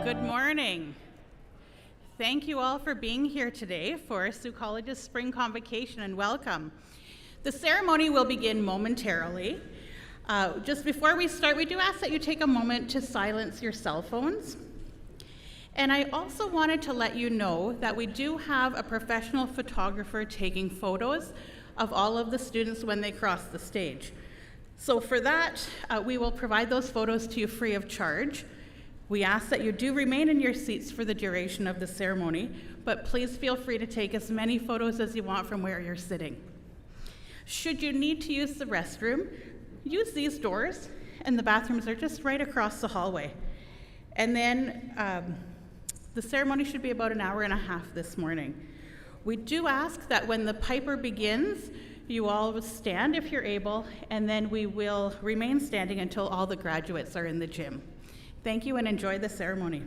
Good morning. Thank you all for being here today for Sault College's Spring Convocation, and welcome. The ceremony will begin momentarily. Just before we start, we do ask that you take a moment to silence your cell phones. And I also wanted to let you know that we do have a professional photographer taking photos of all of the students when they cross the stage. So for that, we will provide those photos to you free of charge. We ask that you do remain in your seats for the duration of the ceremony, but please feel free to take as many photos as you want from where you're sitting. Should you need to use the restroom, use these doors, and the bathrooms are just right across the hallway. And then the ceremony should be about an hour and a half this morning. We do ask that when the piper begins, you all stand if you're able, and then we will remain standing until all the graduates are in the gym. Thank you and enjoy the ceremony.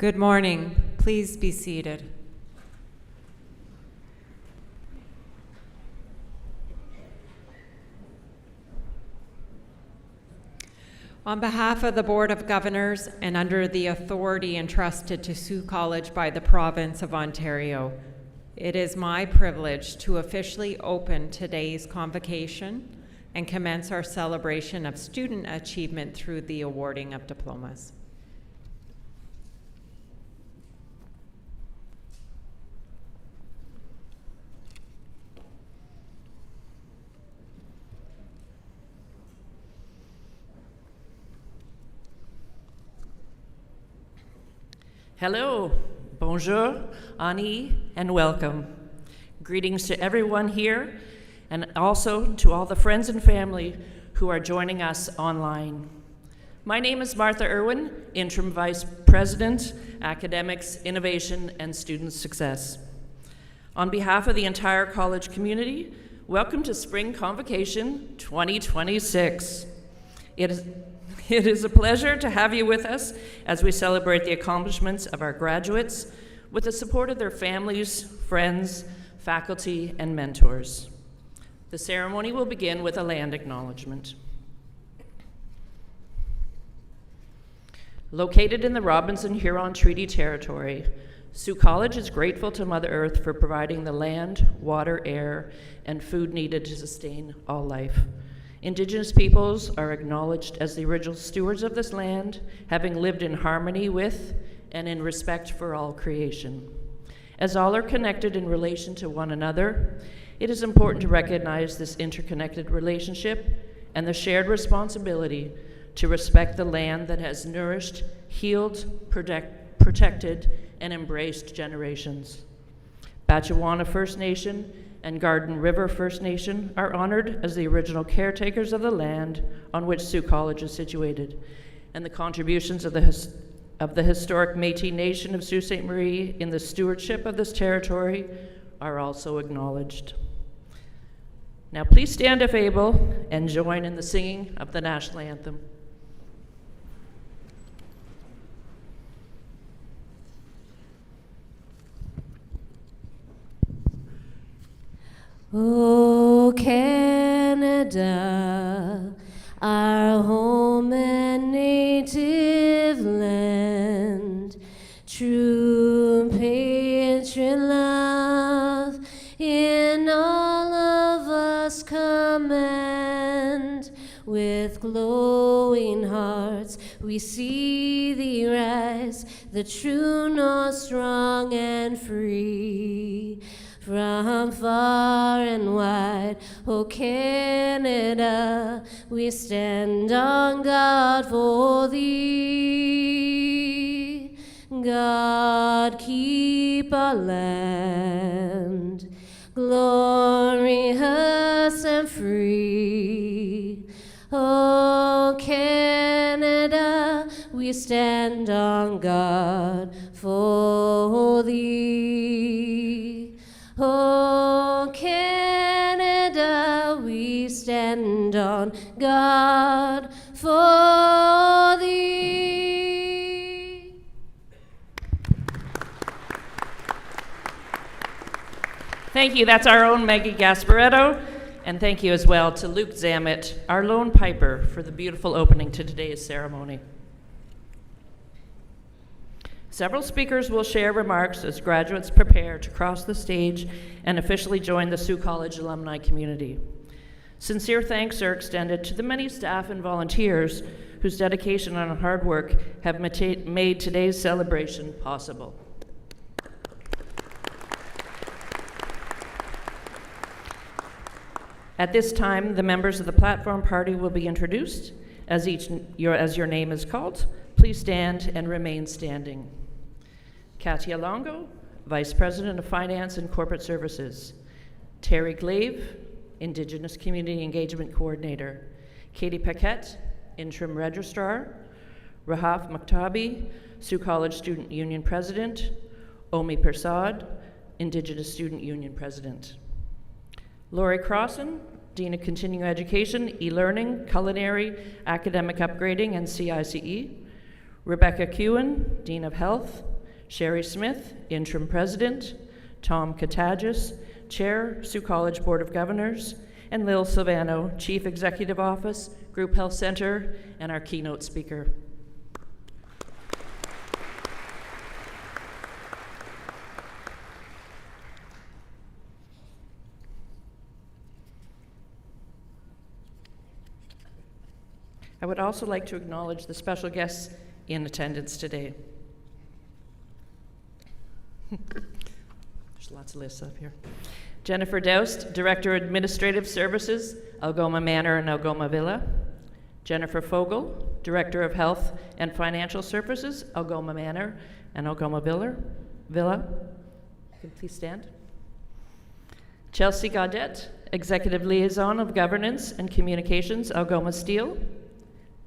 Good morning. Please be seated. On behalf of the Board of Governors and under the authority entrusted to Sault College by the Province of Ontario, it is my privilege to officially open today's convocation and commence our celebration of student achievement through the awarding of diplomas. Hello, bonjour, ani, and welcome. Greetings to everyone here, and also to all the friends and family who are joining us online. My name is Martha Irwin, Interim Vice President, Academics, Innovation, and Student Success. On behalf of the entire college community, welcome to Spring Convocation 2026. It is a pleasure to have you with us as we celebrate the accomplishments of our graduates with the support of their families, friends, faculty, and mentors. The ceremony will begin with a land acknowledgement. Located in the Robinson-Huron Treaty Territory, Sault College is grateful to Mother Earth for providing the land, water, air, and food needed to sustain all life. Indigenous peoples are acknowledged as the original stewards of this land, having lived in harmony with and in respect for all creation. As all are connected in relation to one another, it is important to recognize this interconnected relationship and the shared responsibility to respect the land that has nourished, healed, protected, and embraced generations. Batchewana First Nation and Garden River First Nation are honored as the original caretakers of the land on which Sault College is situated, and the contributions of the historic Métis Nation of Sault Ste. Marie in the stewardship of this territory are also acknowledged. Now please stand if able and join in the singing of the national anthem. O Canada, our home and native land, true patriot love in all of us command. With glowing hearts we see thee rise, the true North strong and free. From far and wide, O Canada, we stand on guard for thee. God, keep our land glorious and free. O Canada, we stand on guard for thee. O Canada, we stand on guard for thee. Thank you. That's our own Maggie Gasparetto. And thank you as well to Luke Zammit, our lone piper, for the beautiful opening to today's ceremony. Several speakers will share remarks as graduates prepare to cross the stage and officially join the Sault College alumni community. Sincere thanks are extended to the many staff and volunteers whose dedication and hard work have made today's celebration possible. At this time, the members of the platform party will be introduced. As your name is called, please stand and remain standing. Katia Longo, Vice President of Finance and Corporate Services. Terry Glave, Indigenous Community Engagement Coordinator. Katie Paquette, Interim Registrar. Rahaf Maktabi, Sault College Student Union President. Omi Persad, Indigenous Student Union President. Lori Crossan, Dean of Continuing Education, E-Learning, Culinary, Academic Upgrading, and CICE. Rebecca Kewen, Dean of Health, Sherry Smith, Interim President, Tom Katagis, Chair, Sioux College Board of Governors, and Lil Silvano, Chief Executive Office, Group Health Center, and our keynote speaker. I would also like to acknowledge the special guests in attendance today. There's lots of lists up here. Jennifer Doust, Director of Administrative Services, Algoma Manor and Algoma Villa. Jennifer Fogel, Director of Health and Financial Services, Algoma Manor and Algoma Villa. Can you please stand? Chelsea Gaudette, Executive Liaison of Governance and Communications, Algoma Steel.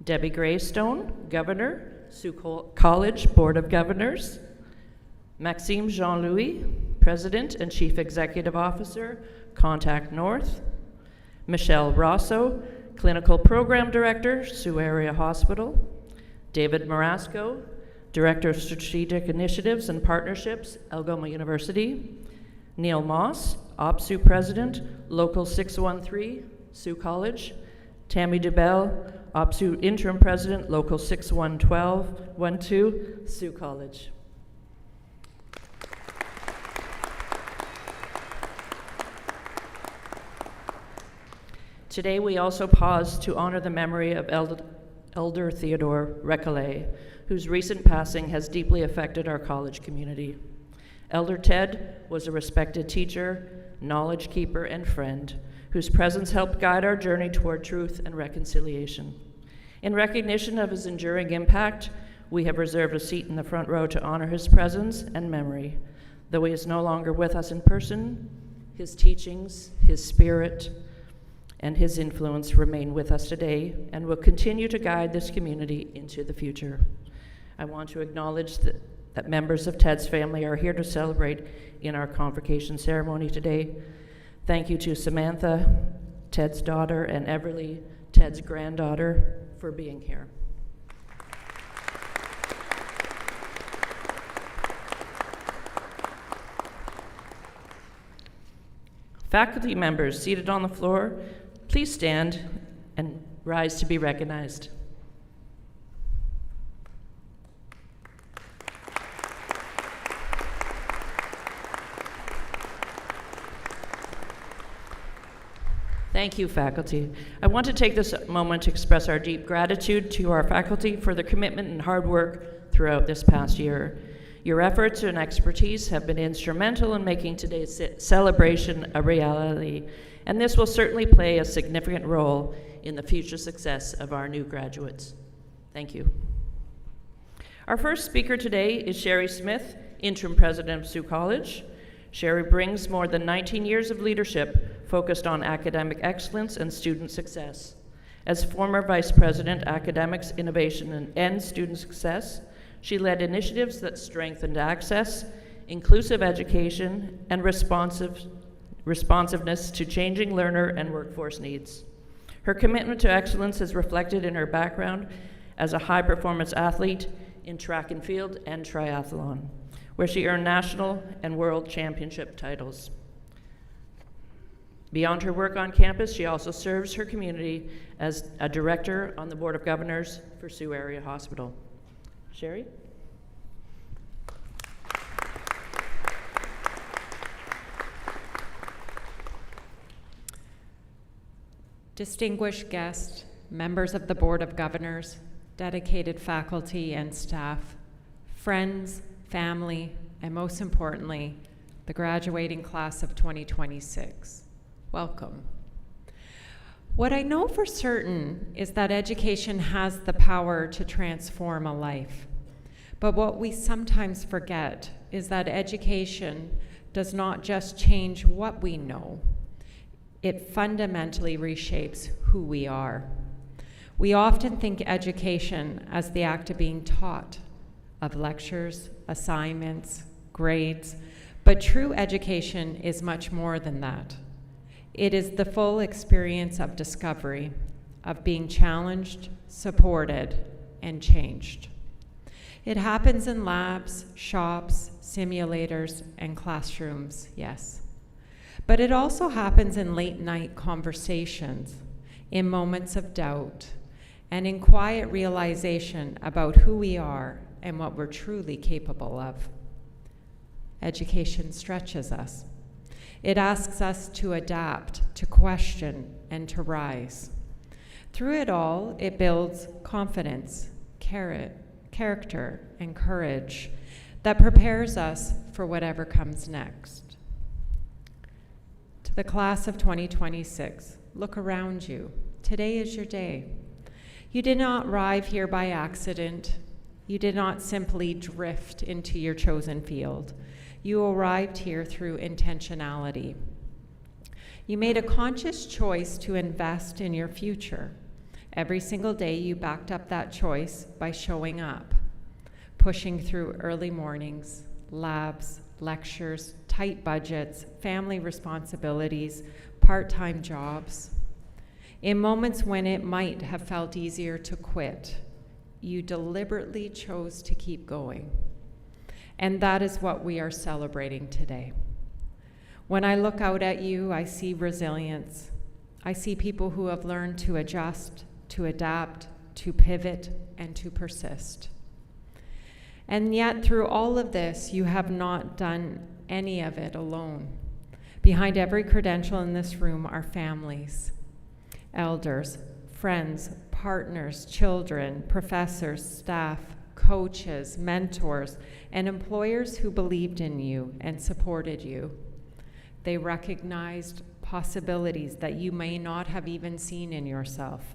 Debbie Greystone, Governor, Sioux College Board of Governors. Maxime Jean-Louis, President and Chief Executive Officer, Contact North. Michelle Rosso, Clinical Program Director, Sioux Area Hospital. David Marasco, Director of Strategic Initiatives and Partnerships, Algoma University. Neil Moss, OPSU President, Local 613, Sioux College. Tammy DeBell, OPSU Interim President, Local 6112, Sioux College. Today we also pause to honor the memory of Elder Theodore Recollet, whose recent passing has deeply affected our college community. Elder Ted was a respected teacher, knowledge keeper, and friend, whose presence helped guide our journey toward truth and reconciliation. In recognition of his enduring impact, we have reserved a seat in the front row to honor his presence and memory. Though he is no longer with us in person, his teachings, his spirit, and his influence remain with us today and will continue to guide this community into the future. I want to acknowledge that members of Ted's family are here to celebrate in our convocation ceremony today. Thank you to Samantha, Ted's daughter, and Everly, Ted's granddaughter, for being here. Faculty members seated on the floor, please stand and rise to be recognized. Thank you, faculty. I want to take this moment to express our deep gratitude to our faculty for their commitment and hard work throughout this past year. Your efforts and expertise have been instrumental in making today's celebration a reality, and this will certainly play a significant role in the future success of our new graduates. Thank you. Our first speaker today is Sherry Smith, Interim President of Sioux College. Sherry brings more than 19 years of leadership focused on academic excellence and student success. As former Vice President, Academics, Innovation, and Student Success, she led initiatives that strengthened access, inclusive education, and responsiveness to changing learner and workforce needs. Her commitment to excellence is reflected in her background as a high-performance athlete in track and field and triathlon, where she earned national and world championship titles. Beyond her work on campus, she also serves her community as a director on the Board of Governors for Sioux Area Hospital. Sherry? Distinguished guests, members of the Board of Governors, dedicated faculty and staff, friends, family, and most importantly, the graduating class of 2026. Welcome. What I know for certain is that education has the power to transform a life. But what we sometimes forget is that education does not just change what we know, it fundamentally reshapes who we are. We often think education as the act of being taught, of lectures, assignments, grades, but true education is much more than that. It is the full experience of discovery, of being challenged, supported, and changed. It happens in labs, shops, simulators, and classrooms, yes. But it also happens in late-night conversations, in moments of doubt, and in quiet realization about who we are and what we're truly capable of. Education stretches us. It asks us to adapt, to question, and to rise. Through it all, it builds confidence, character, and courage that prepares us for whatever comes next. To the class of 2026, look around you. Today is your day. You did not arrive here by accident. You did not simply drift into your chosen field. You arrived here through intentionality. You made a conscious choice to invest in your future. Every single day you backed up that choice by showing up, pushing through early mornings, labs, lectures, tight budgets, family responsibilities, part-time jobs. In moments when it might have felt easier to quit, you deliberately chose to keep going. And that is what we are celebrating today. When I look out at you, I see resilience. I see people who have learned to adjust, to adapt, to pivot, and to persist. And yet, through all of this, you have not done any of it alone. Behind every credential in this room are families, elders, friends, partners, children, professors, staff, coaches, mentors, and employers who believed in you and supported you. They recognized possibilities that you may not have even seen in yourself,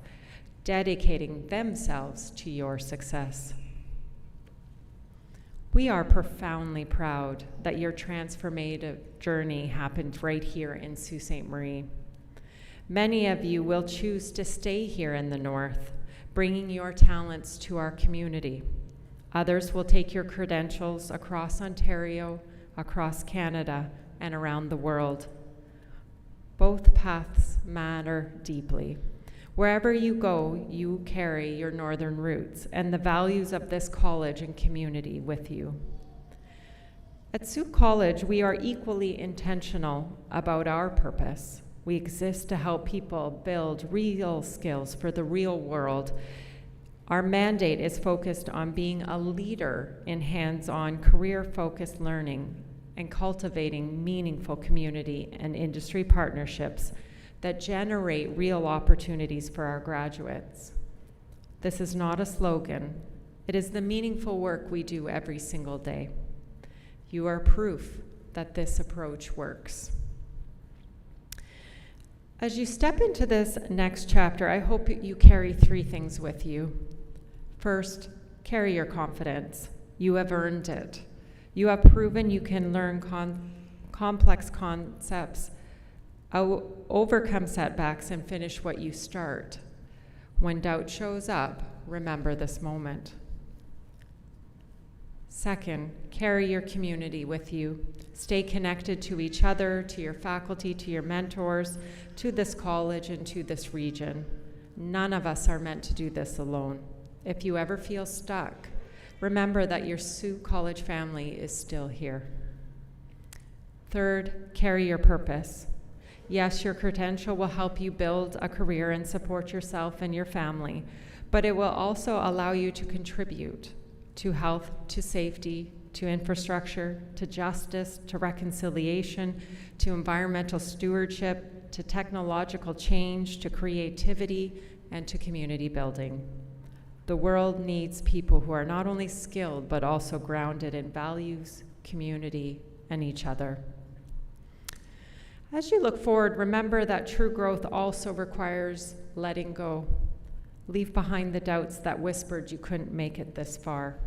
dedicating themselves to your success. We are profoundly proud that your transformative journey happened right here in Sault Ste. Marie. Many of you will choose to stay here in the North, bringing your talents to our community. Others will take your credentials across Ontario, across Canada, and around the world. Both paths matter deeply. Wherever you go, you carry your northern roots and the values of this college and community with you. At Sault College, we are equally intentional about our purpose. We exist to help people build real skills for the real world. Our mandate is focused on being a leader in hands-on, career-focused learning and cultivating meaningful community and industry partnerships that generate real opportunities for our graduates. This is not a slogan. It is the meaningful work we do every single day. You are proof that this approach works. As you step into this next chapter, I hope you carry 3 things with you. First, carry your confidence. You have earned it. You have proven you can learn complex concepts, overcome setbacks, and finish what you start. When doubt shows up, remember this moment. Second, carry your community with you. Stay connected to each other, to your faculty, to your mentors, to this college, and to this region. None of us are meant to do this alone. If you ever feel stuck, remember that your Sault College family is still here. Third, carry your purpose. Yes, your credential will help you build a career and support yourself and your family, but it will also allow you to contribute to health, to safety, to infrastructure, to justice, to reconciliation, to environmental stewardship, to technological change, to creativity, and to community building. The world needs people who are not only skilled, but also grounded in values, community, and each other. As you look forward, remember that true growth also requires letting go. Leave behind the doubts that whispered you couldn't make it this far.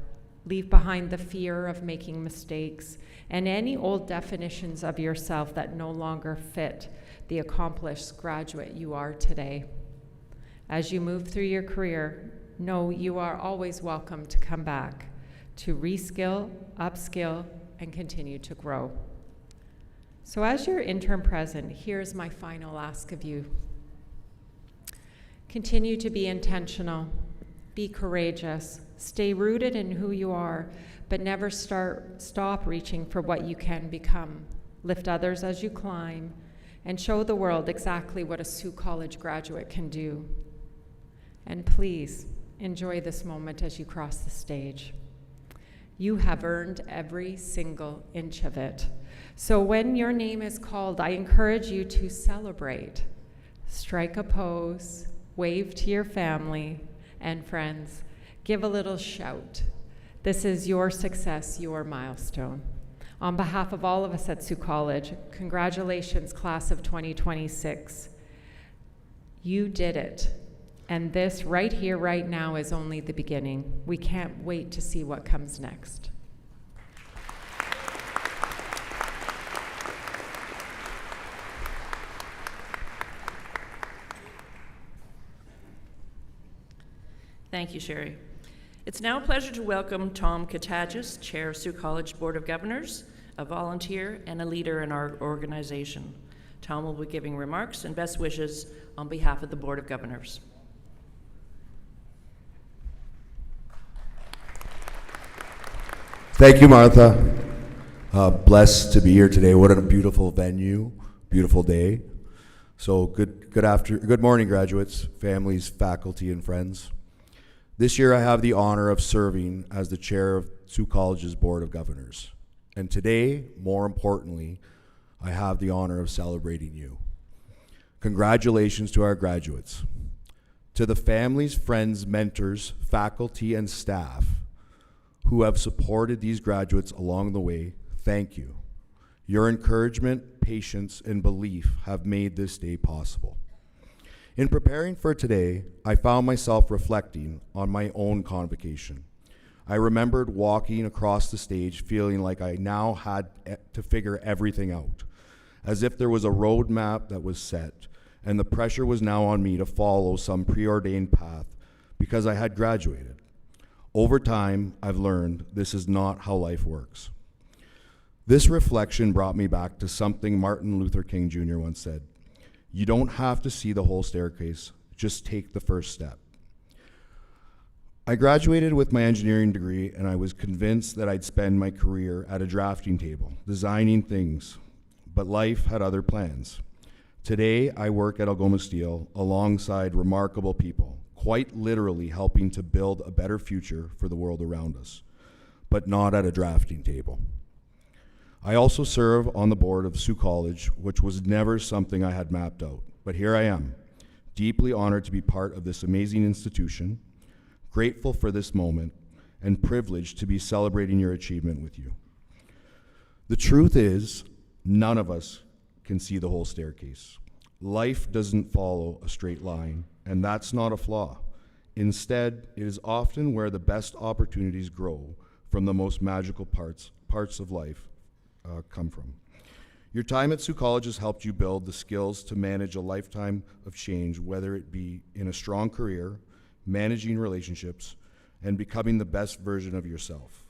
Leave behind the fear of making mistakes and any old definitions of yourself that no longer fit the accomplished graduate you are today. As you move through your career, know you are always welcome to come back, to reskill, upskill, and continue to grow. So as your interim president, here's my final ask of you. Continue to be intentional, be courageous, Stay rooted in who you are, but never stop reaching for what you can become. Lift others as you climb, and show the world exactly what a Sault College graduate can do. And please, enjoy this moment as you cross the stage. You have earned every single inch of it. So when your name is called, I encourage you to celebrate. Strike a pose, wave to your family and friends, give a little shout. This is your success, your milestone. On behalf of all of us at Sault College, congratulations, class of 2026. You did it. And this right here, right now, is only the beginning. We can't wait to see what comes next. Thank you, Sherry. It's now a pleasure to welcome Tom Katagis, Chair of Sault College Board of Governors, a volunteer and a leader in our organization. Tom will be giving remarks and best wishes on behalf of the Board of Governors. Thank you, Martha. Blessed to be here today. What a beautiful venue, beautiful day. So good morning, graduates, families, faculty, and friends. This year I have the honor of serving as the chair of Sault College's Board of Governors. And today, more importantly, I have the honor of celebrating you. Congratulations to our graduates. To the families, friends, mentors, faculty, and staff who have supported these graduates along the way, thank you. Your encouragement, patience, and belief have made this day possible. In preparing for today, I found myself reflecting on my own convocation. I remembered walking across the stage feeling like I now had to figure everything out, as if there was a roadmap that was set, and the pressure was now on me to follow some preordained path because I had graduated. Over time, I've learned this is not how life works. This reflection brought me back to something Martin Luther King Jr. once said. You don't have to see the whole staircase, just take the first step. I graduated with my engineering degree, and I was convinced that I'd spend my career at a drafting table, designing things, but life had other plans. Today, I work at Algoma Steel alongside remarkable people, quite literally helping to build a better future for the world around us, but not at a drafting table. I also serve on the board of Sault College, which was never something I had mapped out, but here I am, deeply honored to be part of this amazing institution, grateful for this moment, and privileged to be celebrating your achievement with you. The truth is, none of us can see the whole staircase. Life doesn't follow a straight line, and that's not a flaw. Instead, it is often where the best opportunities grow from the most magical parts of life come from. Your time at Sault College has helped you build the skills to manage a lifetime of change, whether it be in a strong career, managing relationships, and becoming the best version of yourself.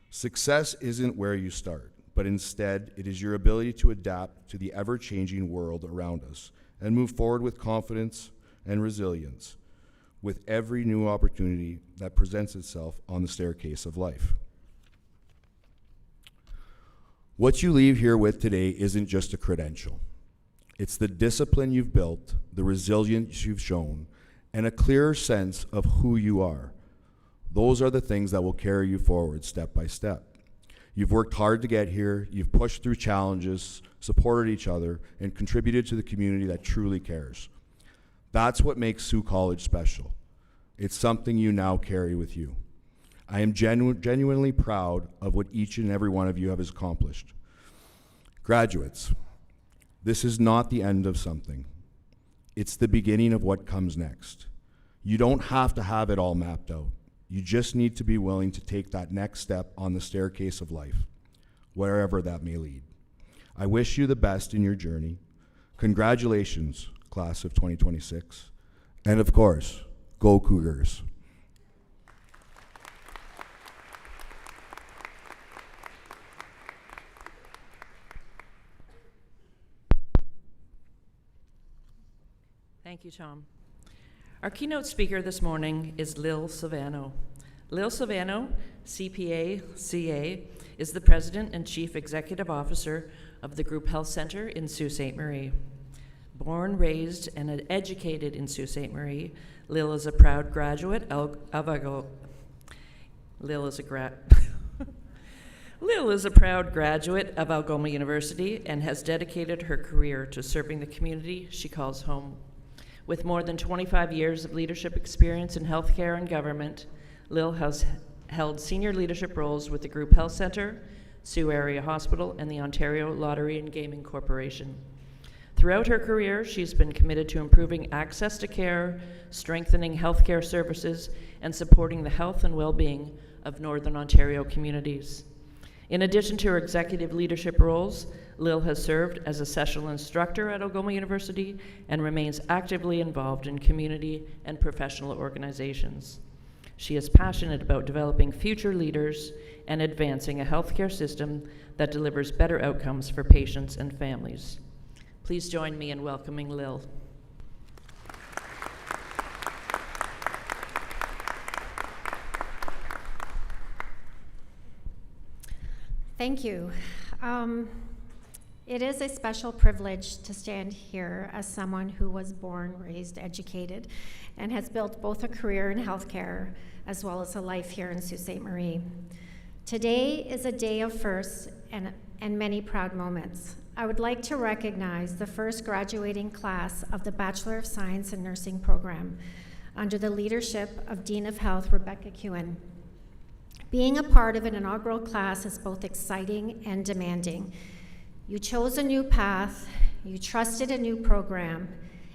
Success isn't where you start, but instead it is your ability to adapt to the ever-changing world around us and move forward with confidence and resilience with every new opportunity that presents itself on the staircase of life. What you leave here with today isn't just a credential. It's the discipline you've built, the resilience you've shown, and a clearer sense of who you are. Those are the things that will carry you forward step by step. You've worked hard to get here, you've pushed through challenges, supported each other, and contributed to the community that truly cares. That's what makes Sault College special. It's something you now carry with you. I am genuinely proud of what each and every one of you have accomplished. Graduates, this is not the end of something. It's the beginning of what comes next. You don't have to have it all mapped out. You just need to be willing to take that next step on the staircase of life, wherever that may lead. I wish you the best in your journey. Congratulations, class of 2026. And of course, go Cougars. Thank you, Tom. Our keynote speaker this morning is Lil Savano. Lil Silvano, CPA, CA, is the President and Chief Executive Officer of the Group Health Center in Sault Ste. Marie. Born, raised, and educated in Sault Ste. Marie, Lil is a proud graduate of Lil is a proud graduate of Algoma University and has dedicated her career to serving the community she calls home. With more than 25 years of leadership experience in healthcare and government, Lil has held senior leadership roles with the Group Health Center, Sault Area Hospital, and the Ontario Lottery and Gaming Corporation. Throughout her career, she's been committed to improving access to care, strengthening healthcare services, and supporting the health and well-being of Northern Ontario communities. In addition to her executive leadership roles, Lil has served as a sessional instructor at Algoma University and remains actively involved in community and professional organizations. She is passionate about developing future leaders and advancing a healthcare system that delivers better outcomes for patients and families. Please join me in welcoming Lil. Thank you. It is a special privilege to stand here as someone who was born, raised, educated, and has built both a career in healthcare as well as a life here in Sault Ste. Marie. Today is a day of firsts and many proud moments. I would like to recognize the first graduating class of the Bachelor of Science in Nursing program under the leadership of Dean of Health, Rebecca Kewen. Being a part of an inaugural class is both exciting and demanding. You chose a new path, you trusted a new program,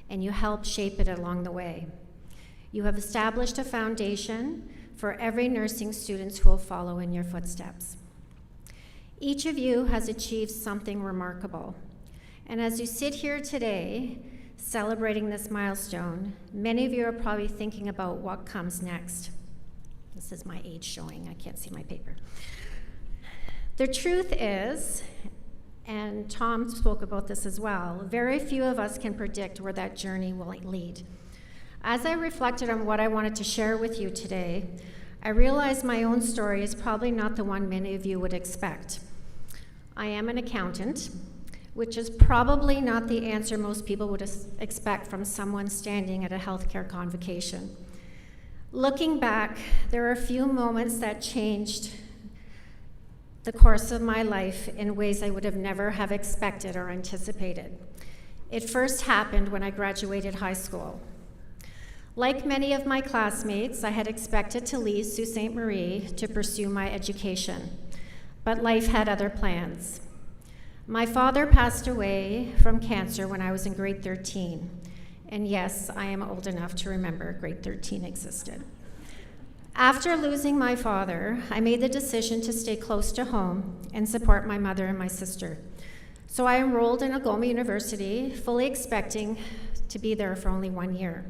and you helped shape it along the way. You have established a foundation for every nursing student who will follow in your footsteps. Each of you has achieved something remarkable. And as you sit here today, celebrating this milestone, many of you are probably thinking about what comes next. This is my age showing, I can't see my paper. The truth is, and Tom spoke about this as well, very few of us can predict where that journey will lead. As I reflected on what I wanted to share with you today, I realized my own story is probably not the one many of you would expect. I am an accountant, which is probably not the answer most people would expect from someone standing at a healthcare convocation. Looking back, there are a few moments that changed the course of my life in ways I would have never have expected or anticipated. It first happened when I graduated high school. Like many of my classmates, I had expected to leave Sault Ste. Marie to pursue my education, but life had other plans. My father passed away from cancer when I was in grade 13, and yes, I am old enough to remember grade 13 existed. After losing my father, I made the decision to stay close to home and support my mother and my sister. So I enrolled in Algoma University, fully expecting to be there for only 1 year.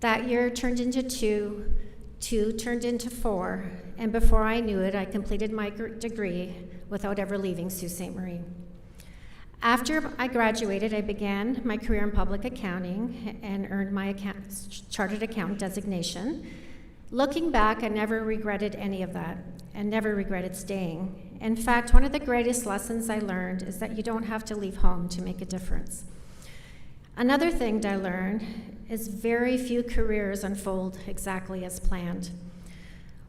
That year turned into two turned into 4, and before I knew it, I completed my degree without ever leaving Sault Ste. Marie. After I graduated, I began my career in public accounting and earned my chartered accountant designation. Looking back, I never regretted any of that and never regretted staying. In fact, one of the greatest lessons I learned is that you don't have to leave home to make a difference. Another thing that I learned is very few careers unfold exactly as planned.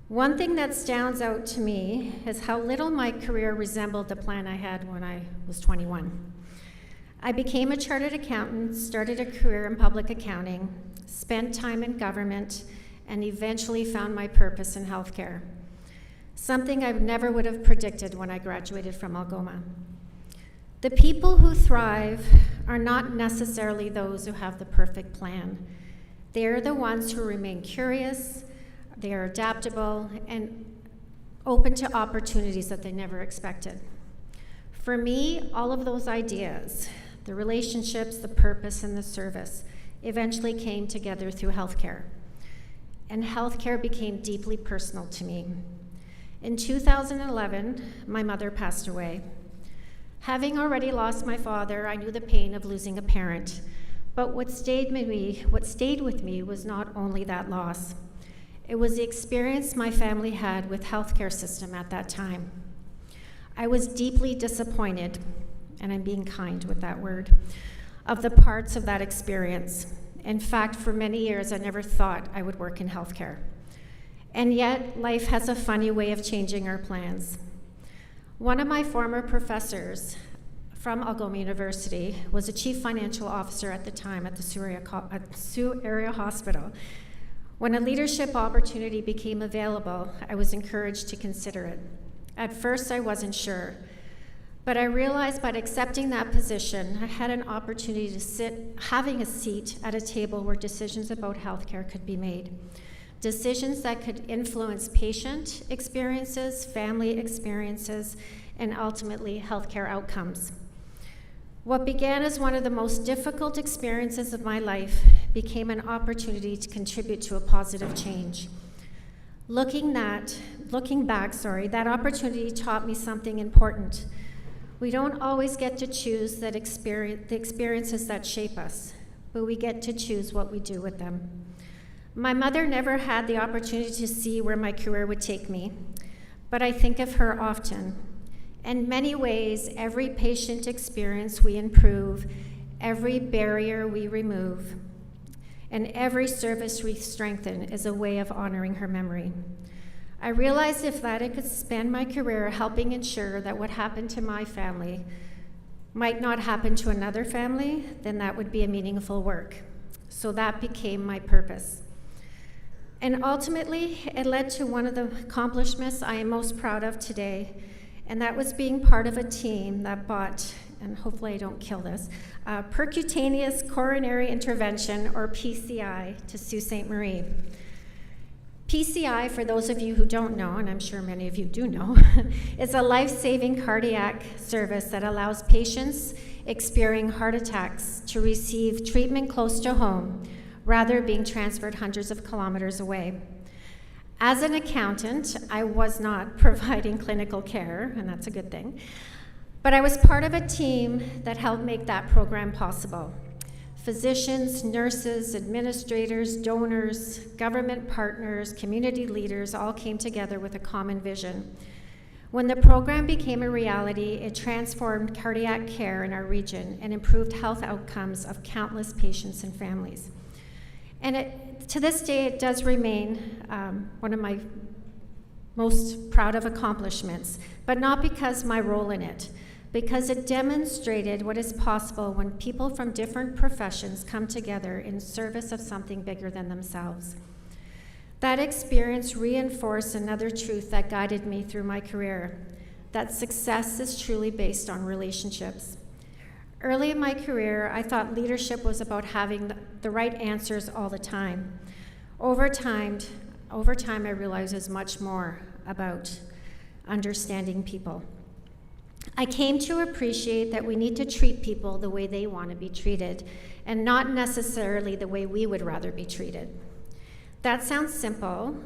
One thing that stands out to me is how little my career resembled the plan I had when I was 21. I became a chartered accountant, started a career in public accounting, spent time in government, and eventually found my purpose in healthcare, something I never would have predicted when I graduated from Algoma. The people who thrive are not necessarily those who have the perfect plan. They are the ones who remain curious, they are adaptable, and open to opportunities that they never expected. For me, all of those ideas, the relationships, the purpose, and the service, eventually came together through healthcare. And healthcare became deeply personal to me. In 2011, my mother passed away. Having already lost my father, I knew the pain of losing a parent. But what stayed with me was not only that loss. It was the experience my family had with healthcare system at that time. I was deeply disappointed, and I'm being kind with that word, of the parts of that experience. In fact, for many years, I never thought I would work in healthcare. And yet, life has a funny way of changing our plans. One of my former professors from Algoma University was a chief financial officer at the time at the Sault Area Hospital. When a leadership opportunity became available, I was encouraged to consider it. At first, I wasn't sure, but I realized by accepting that position, I had an opportunity to having a seat at a table where decisions about healthcare could be made. Decisions that could influence patient experiences, family experiences, and ultimately healthcare outcomes. What began as one of the most difficult experiences of my life became an opportunity to contribute to a positive change. Looking back, that opportunity taught me something important. We don't always get to choose the experiences that shape us, but we get to choose what we do with them. My mother never had the opportunity to see where my career would take me, but I think of her often. In many ways, every patient experience we improve, every barrier we remove, and every service we strengthen is a way of honoring her memory. I realized if that I could spend my career helping ensure that what happened to my family might not happen to another family, then that would be a meaningful work. So that became my purpose. And ultimately, it led to one of the accomplishments I am most proud of today, and that was being part of a team that brought, and hopefully I don't kill this, percutaneous coronary intervention, or PCI, to Sault Ste. Marie. PCI, for those of you who don't know, and I'm sure many of you do know, is a life-saving cardiac service that allows patients experiencing heart attacks to receive treatment close to home, rather being transferred hundreds of kilometers away. As an accountant, I was not providing clinical care, and that's a good thing, but I was part of a team that helped make that program possible. Physicians, nurses, administrators, donors, government partners, community leaders all came together with a common vision. When the program became a reality, it transformed cardiac care in our region and improved health outcomes of countless patients and families. And to this day, it does remain one of my most proud of accomplishments, but not because my role in it, because it demonstrated what is possible when people from different professions come together in service of something bigger than themselves. That experience reinforced another truth that guided me through my career, that success is truly based on relationships. Early in my career, I thought leadership was about having the right answers all the time. Over time, I realized it's much more about understanding people. I came to appreciate that we need to treat people the way they want to be treated, and not necessarily the way we would rather be treated. That sounds simple,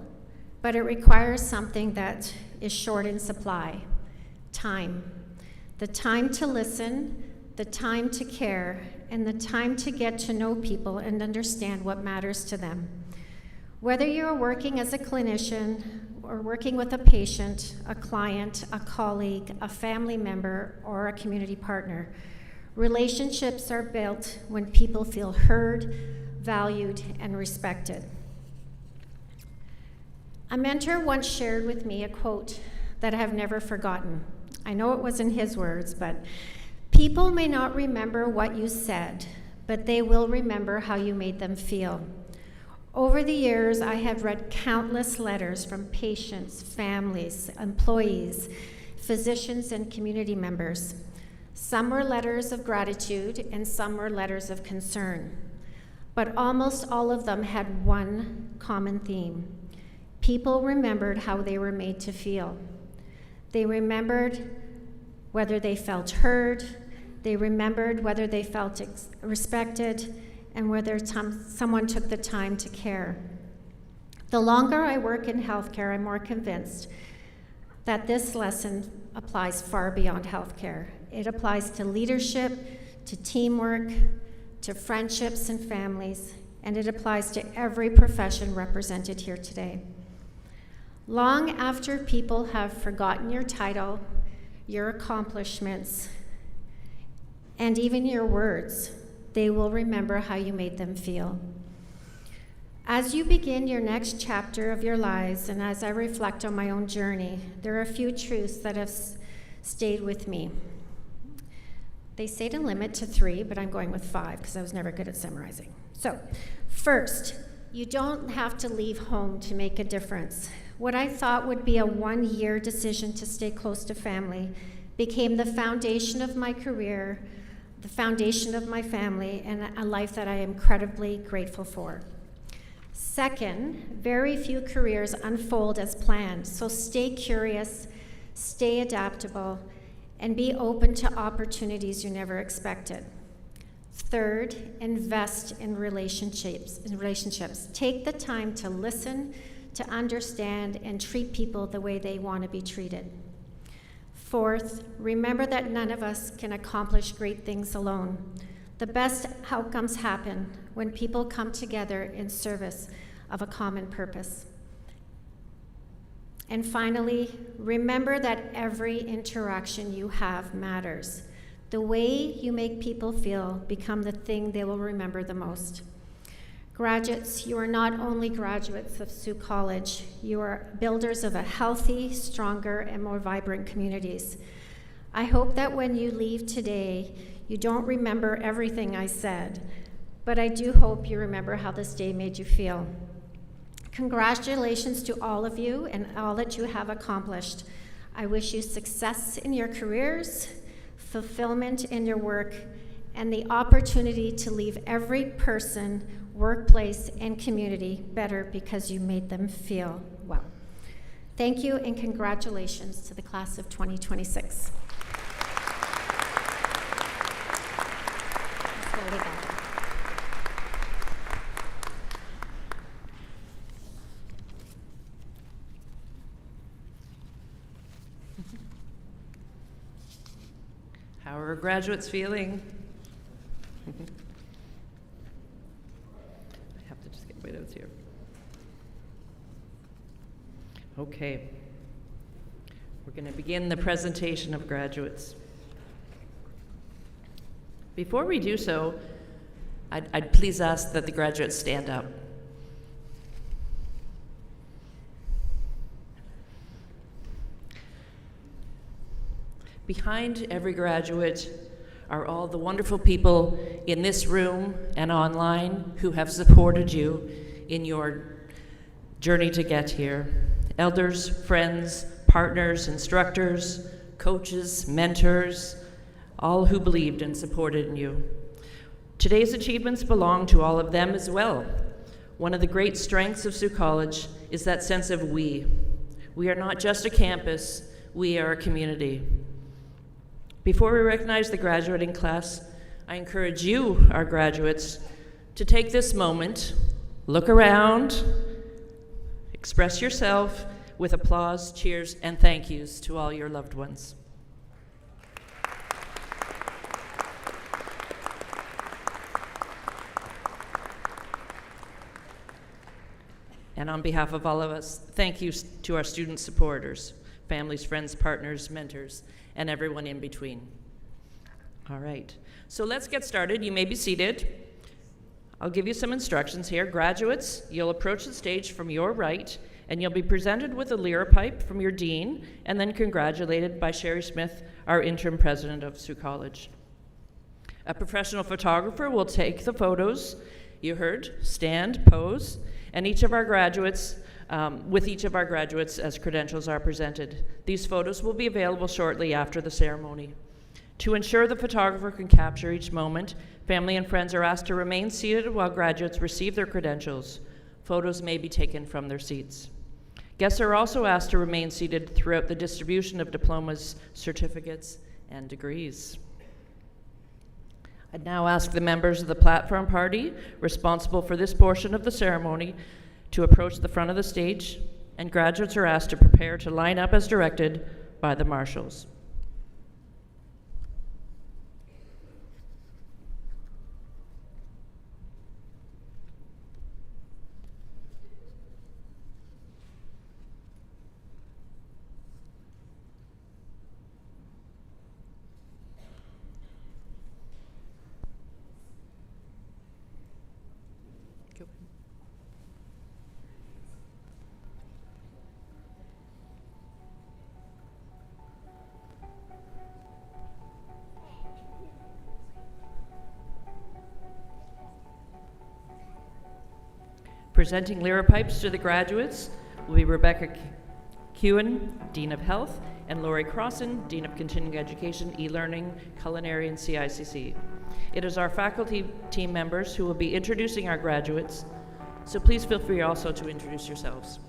but it requires something that is short in supply: time. The time to listen, the time to care, and the time to get to know people and understand what matters to them. Whether you're working as a clinician or working with a patient, a client, a colleague, a family member, or a community partner, relationships are built when people feel heard, valued, and respected. A mentor once shared with me a quote that I have never forgotten. I know it wasn't his words, but people may not remember what you said, but they will remember how you made them feel. Over the years, I have read countless letters from patients, families, employees, physicians, and community members. Some were letters of gratitude, and some were letters of concern. But almost all of them had one common theme. People remembered how they were made to feel. They remembered whether they felt heard, they remembered whether they felt respected, and whether someone took the time to care. The longer I work in healthcare, I'm more convinced that this lesson applies far beyond healthcare. It applies to leadership, to teamwork, to friendships and families, and it applies to every profession represented here today. Long after people have forgotten your title, your accomplishments, and even your words, they will remember how you made them feel. As you begin your next chapter of your lives, and as I reflect on my own journey, there are a few truths that have stayed with me. They say to limit to 3, but I'm going with 5 because I was never good at summarizing. So, first, you don't have to leave home to make a difference. What I thought would be a 1-year decision to stay close to family became the foundation of my career, the foundation of my family, and a life that I am incredibly grateful for. Second, very few careers unfold as planned, so stay curious, stay adaptable, and be open to opportunities you never expected. Third, invest in relationships. Take the time to listen, to understand, and treat people the way they want to be treated. Fourth, remember that none of us can accomplish great things alone. The best outcomes happen when people come together in service of a common purpose. And finally, remember that every interaction you have matters. The way you make people feel become the thing they will remember the most. Graduates, you are not only graduates of Sault College, you are builders of a healthy, stronger, and more vibrant communities. I hope that when you leave today, you don't remember everything I said, but I do hope you remember how this day made you feel. Congratulations to all of you and all that you have accomplished. I wish you success in your careers, fulfillment in your work, and the opportunity to leave every person, workplace, and community better because you made them feel well. Thank you, and congratulations to the class of 2026. How are our graduates feeling? I have to just get my notes here. Okay. We're going to begin the presentation of graduates. Before we do so, I'd please ask that the graduates stand up. Behind every graduate are all the wonderful people in this room and online who have supported you in your journey to get here. Elders, friends, partners, instructors, coaches, mentors, all who believed and supported in you. Today's achievements belong to all of them as well. One of the great strengths of Sault College is that sense of we. We are not just a campus, we are a community. Before we recognize the graduating class, I encourage you, our graduates, to take this moment, look around, express yourself with applause, cheers, and thank yous to all your loved ones. And on behalf of all of us, thank you to our student supporters, families, friends, partners, mentors, and everyone in between. All right, so let's get started. You may be seated. I'll give you some instructions here. Graduates, you'll approach the stage from your right, and you'll be presented with a lyra pipe from your dean, and then congratulated by Sherry Smith, our interim president of Sault College. A professional photographer will take the photos you heard, stand, pose, and each of our graduates with each of our graduates as credentials are presented. These photos will be available shortly after the ceremony. To ensure the photographer can capture each moment, family and friends are asked to remain seated while graduates receive their credentials. Photos may be taken from their seats. Guests are also asked to remain seated throughout the distribution of diplomas, certificates, and degrees. I'd now ask the members of the platform party responsible for this portion of the ceremony to approach the front of the stage, and graduates are asked to prepare to line up as directed by the marshals. Presenting liripipes to the graduates will be Rebecca Kewen, Dean of Health, and Lori Crossan, Dean of Continuing Education, E-Learning, Culinary, and CICC. It is our faculty team members who will be introducing our graduates, so please feel free also to introduce yourselves.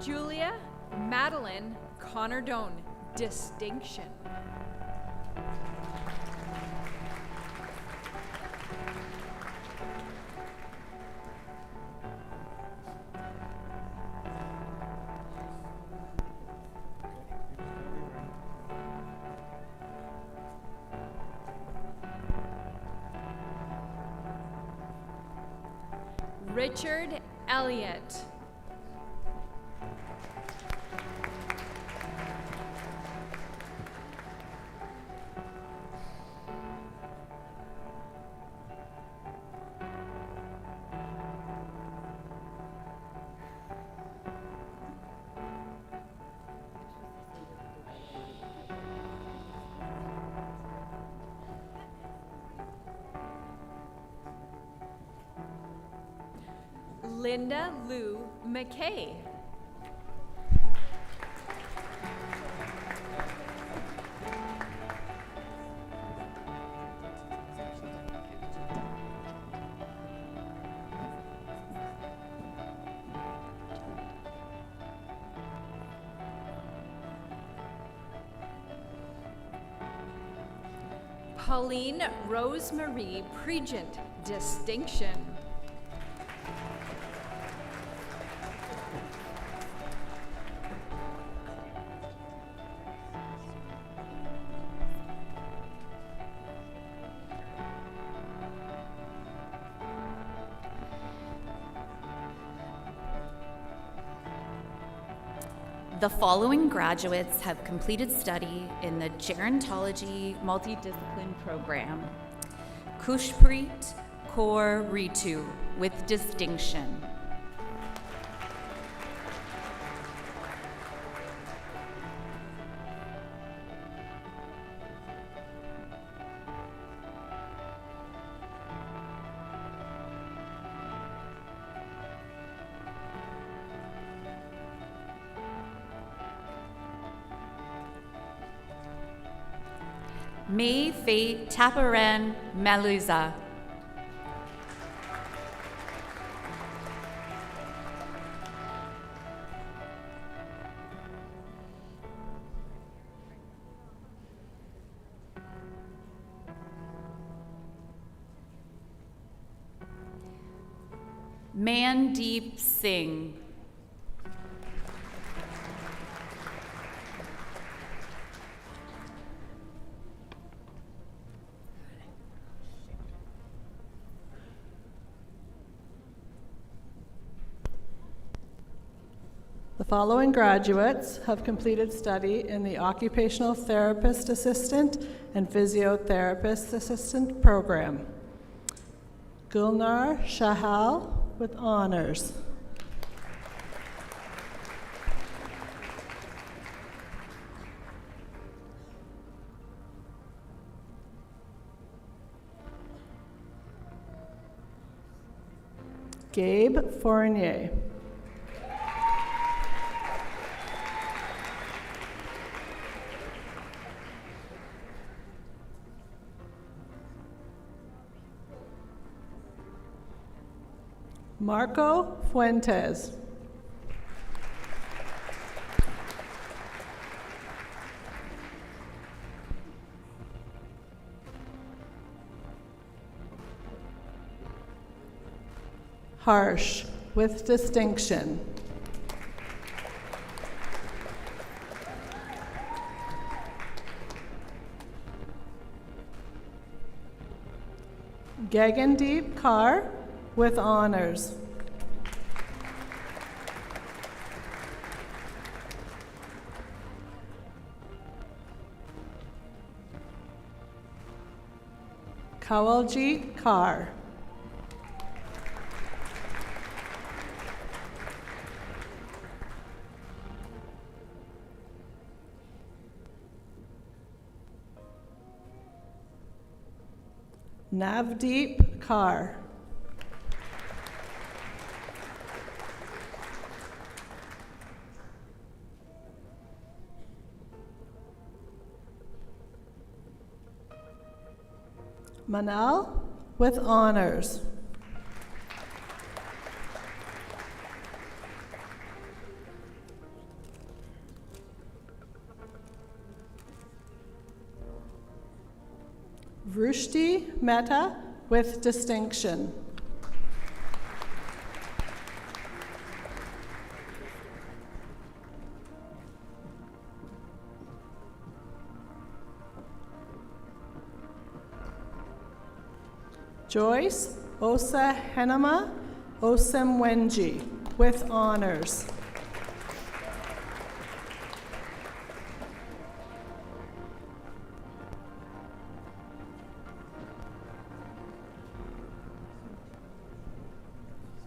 Julia Madeline Connor-Doan, distinction. Richard Elliott. Linda Lou McKay. Pauline Rosemarie Pregent, distinction. The following graduates have completed study in the Gerontology Multidiscipline Program. Kushpreet Kaur Ritu with distinction. May Faye Taparan Meluza. Mandeep Singh. The following graduates have completed study in the Occupational Therapist Assistant and Physiotherapist Assistant program. Gulnar Shahal with honors. Gabe Fournier. Marco Fuentes. Harsh with distinction. Gagandeep Kaur with honors. Kawaljit Kaur. Navdeep Kaur. Manal with honors. Vrushti Mehta with distinction. Joyce Osa Henema Osemwenji with honors.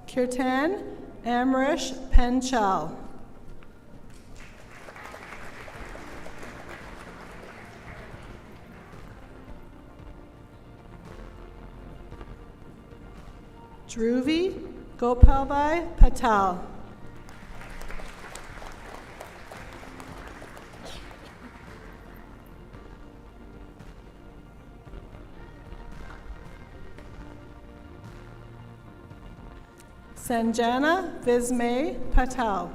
Kirtan Amrish Penchal. Dhruvi Gopalbhai Patel. Sanjana Vismay Patel.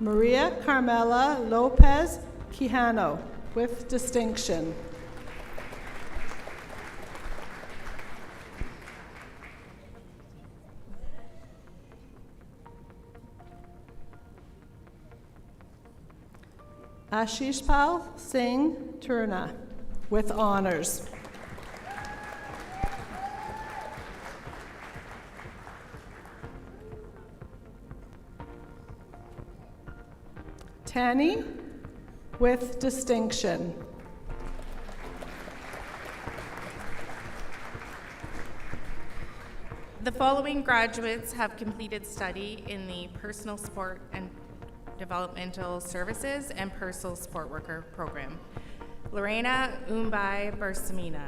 Maria Carmela Lopez Quijano with distinction. Ashishpal Singh Turna with honors. Tani with distinction. The following graduates have completed study in the Personal Support and Developmental Services and Personal Support Worker program. Lorena Umbai Barsamina.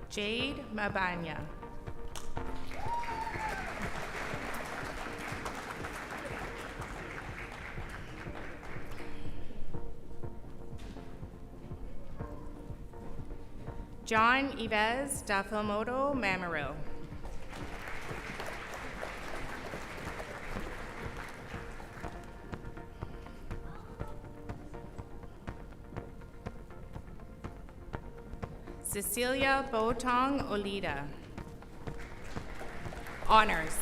Jade Mabanya. John Yves Dafamoto Mamaril. Cecilia Botong Olida. Honors.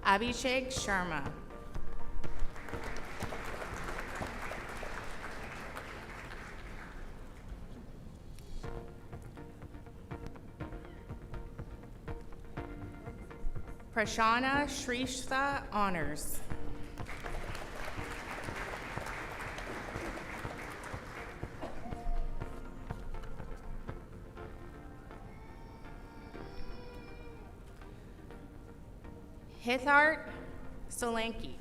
Abhishek Sharma. Prashana Shrishta Honors. Hithart Solanki.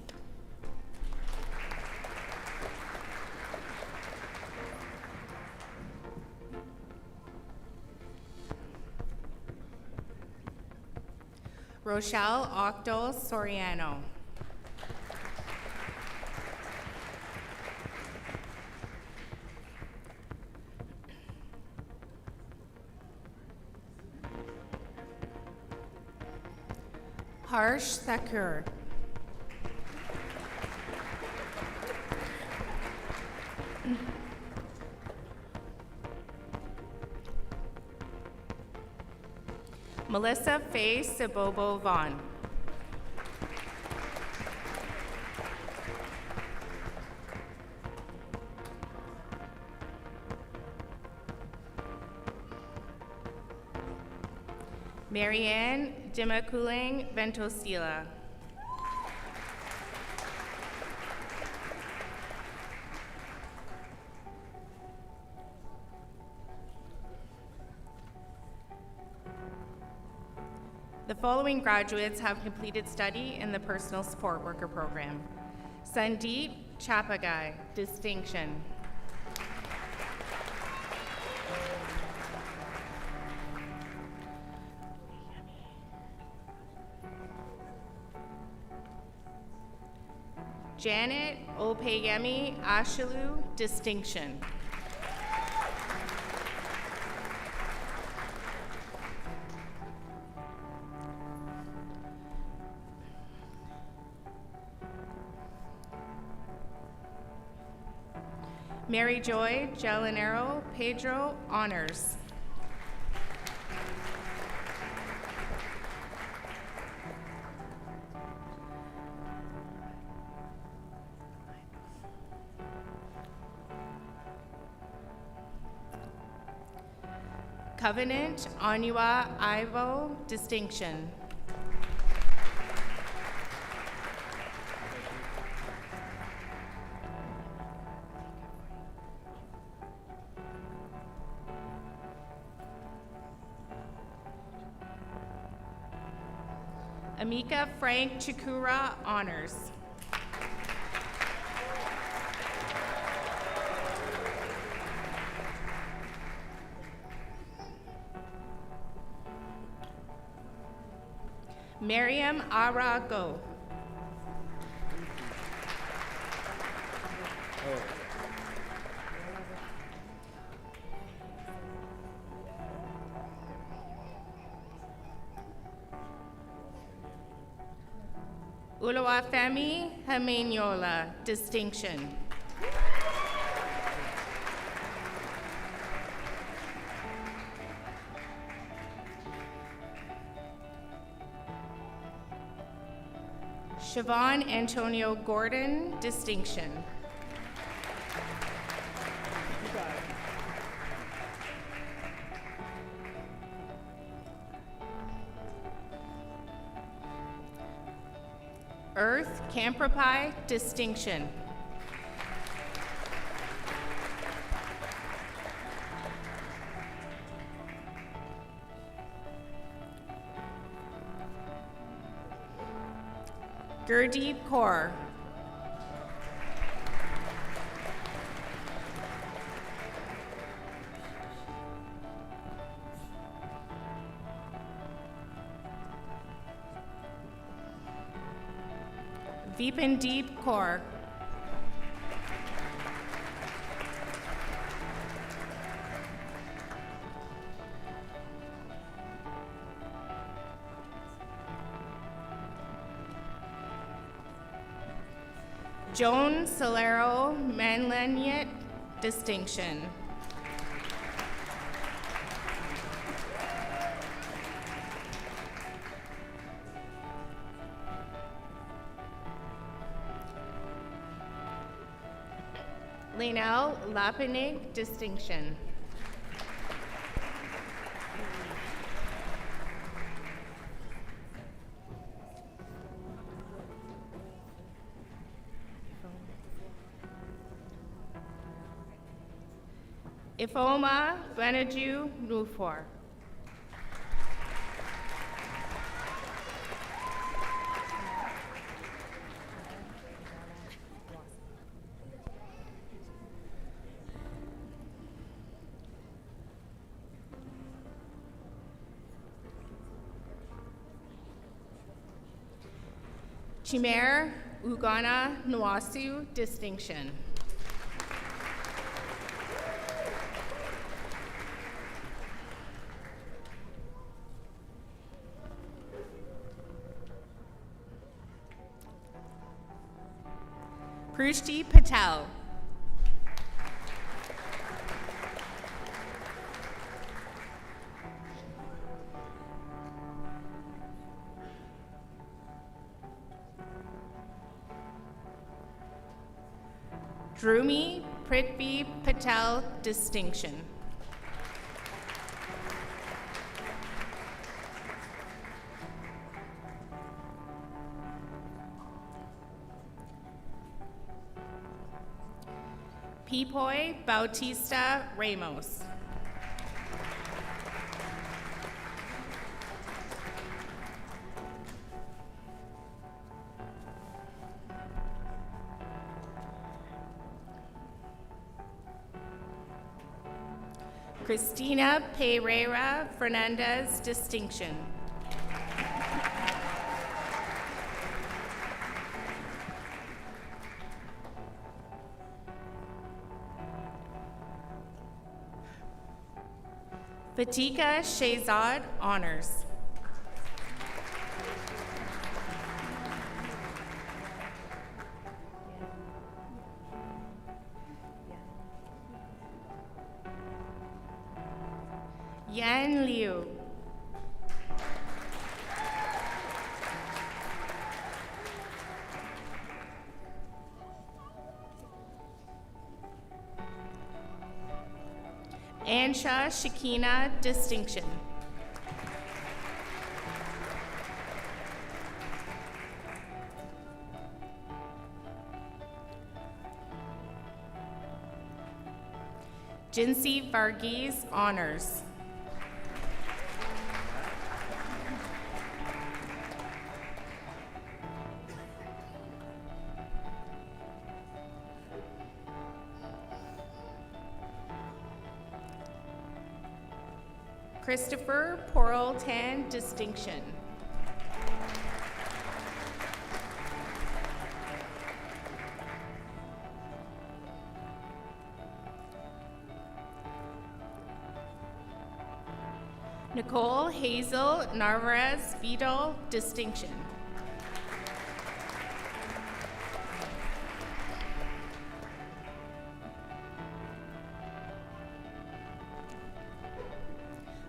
Rochelle Octo Soriano. Harsh Thakur. Melissa Faye Sabobo Vaughn. Marianne Dimakuling Ventosila. The following graduates have completed study in the Personal Support Worker Program. Sandeep Chapagai, distinction. Janet Opeyemi Ashalu, distinction. Mary Joy Gelinero Pedro, honors. Covenant Anua Ivo, distinction. Amika Frank Chikura, honors. Miriam Arago. Uluwafemi Hamenyola, distinction. Siobhan Antonio Gordon, distinction. Earth Campropi, distinction. Gurdeep Kaur. Deep Kaur. Joan Solero Manlaniet, distinction. Linnell Lapinig, distinction. Ifoma Benaju Nufor. Chimere Ugana Nwasu, distinction. Krushti Patel. Drumi Prithvi Patel Distinction. Pipoy Bautista Ramos. Cristina Pereira Fernandez Distinction. Fatika Shehzad Honors. Yan Liu. Ansha Shakina Distinction. Jinsi Varghese Honors. Christopher Poroltan Distinction. Nicole Hazel Narvaez Vidal Distinction.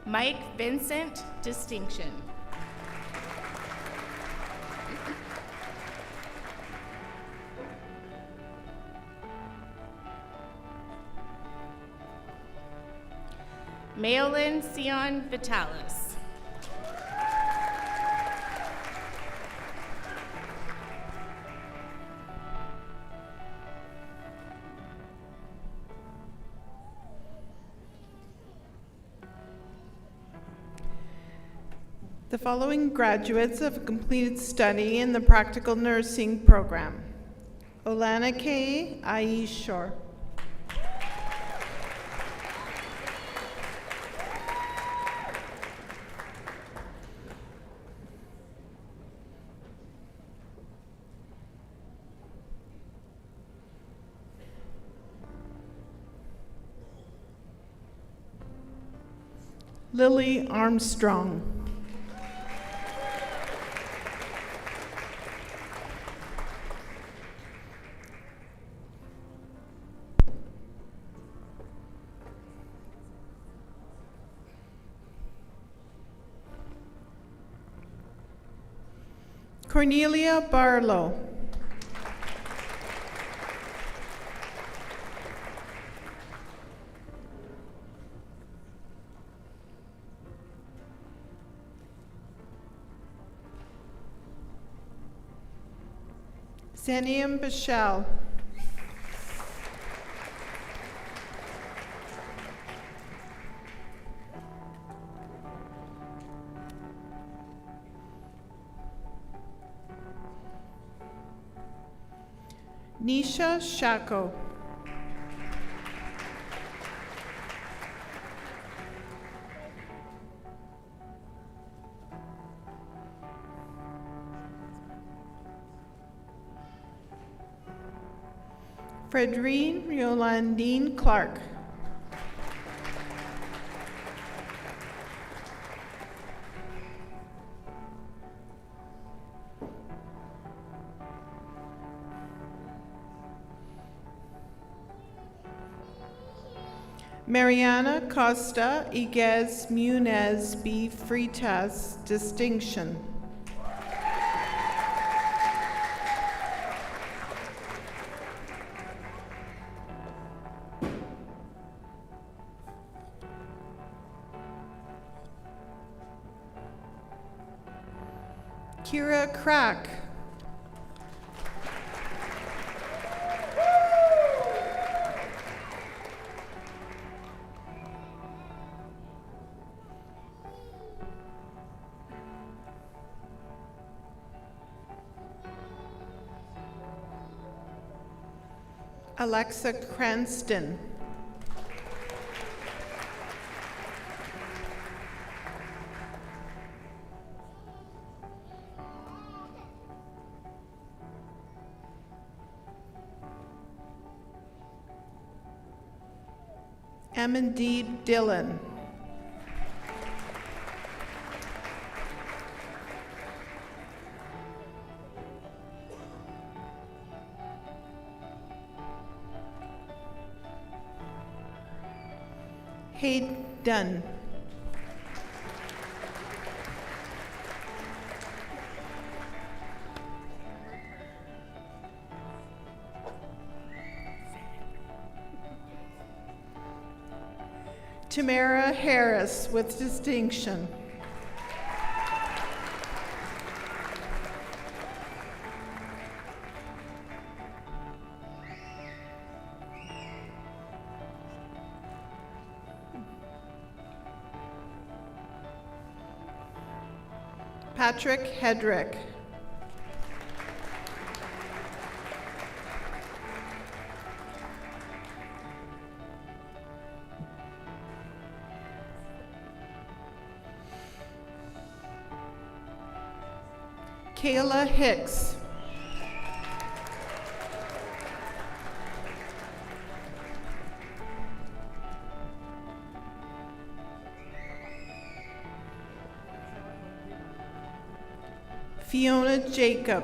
Mike Vincent Distinction. Maylin Sion Vitalis. The following graduates have completed study in the practical nursing program. Olana K. Aish Shore. Lily Armstrong. Cornelia Barlow. Saniam Bashal. Nisha Shako. Fredrine Yolandine Clark. Mariana Costa Iguez Munez B. Freitas, distinction. Kira Crack. Alexa Cranston. Amandeed Dillon. Hayden. Tamara Harris with distinction. Patrick Hedrick. Kayla Hicks. Fiona Jacob.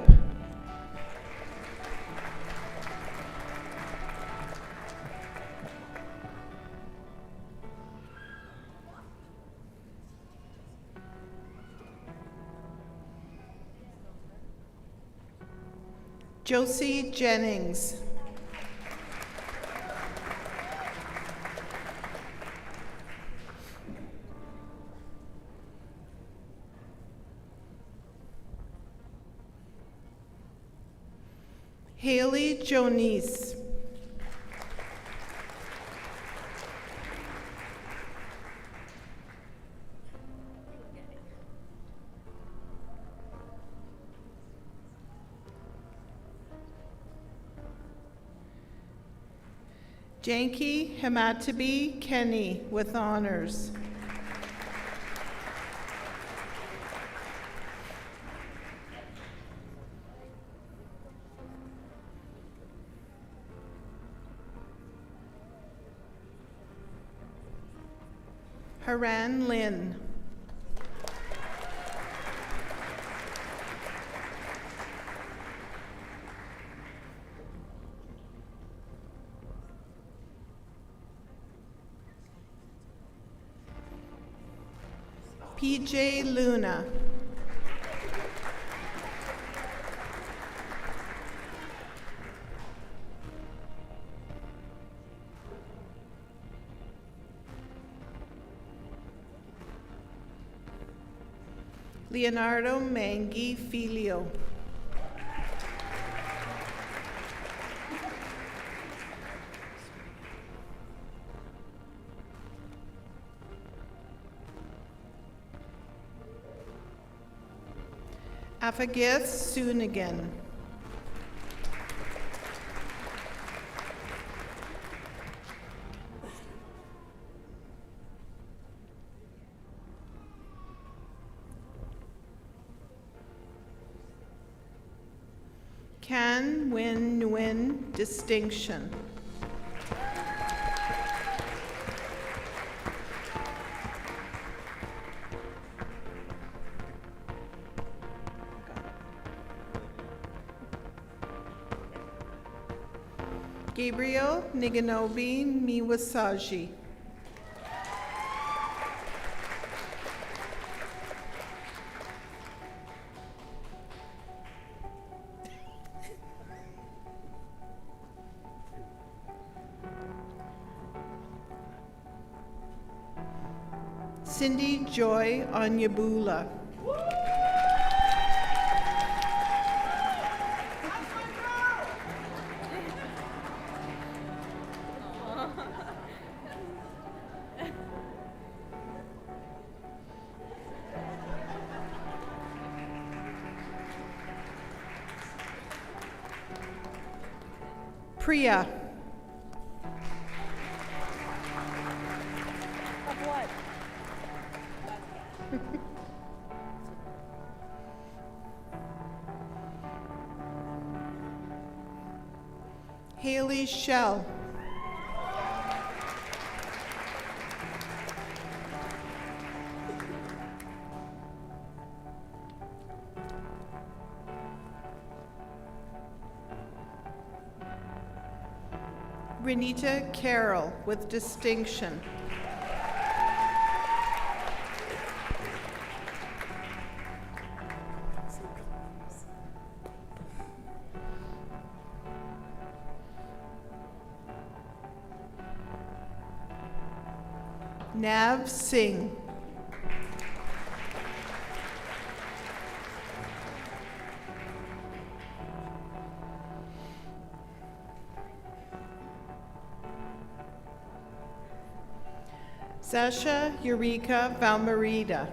Josie Jennings. Haley Jonice. Janky Hamatabi Kenny with honors. Haran Lin. PJ Luna. Leonardo Mangi Filio. Afagith Soonigan. Can Win Nguyen distinction. Gabriel Niganobi Miwasaji. Cindy Joy Onyebula. Priya. Haley Shell. Renita Carroll with distinction. Nav Singh. Sasha Eureka Valmerida.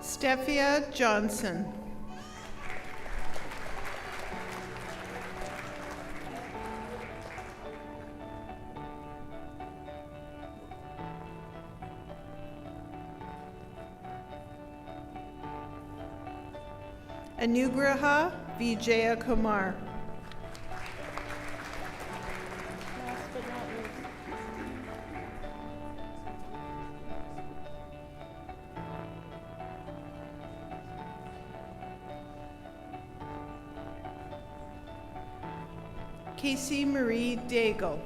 Steffia Johnson. Anugraha Vijaya Kumar. Casey Marie Daigle.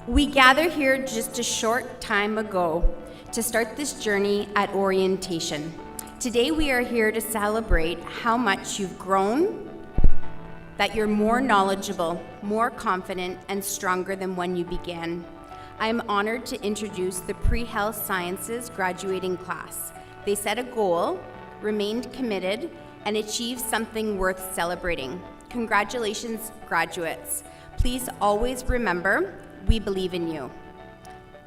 We gather here just a short time ago to start this journey at orientation. Today we are here to celebrate how much you've grown, that you're more knowledgeable, more confident, and stronger than when you began. I am honored to introduce the Pre-Health Sciences graduating class. They set a goal, remained committed, and achieved something worth celebrating. Congratulations, graduates. Please always remember, we believe in you.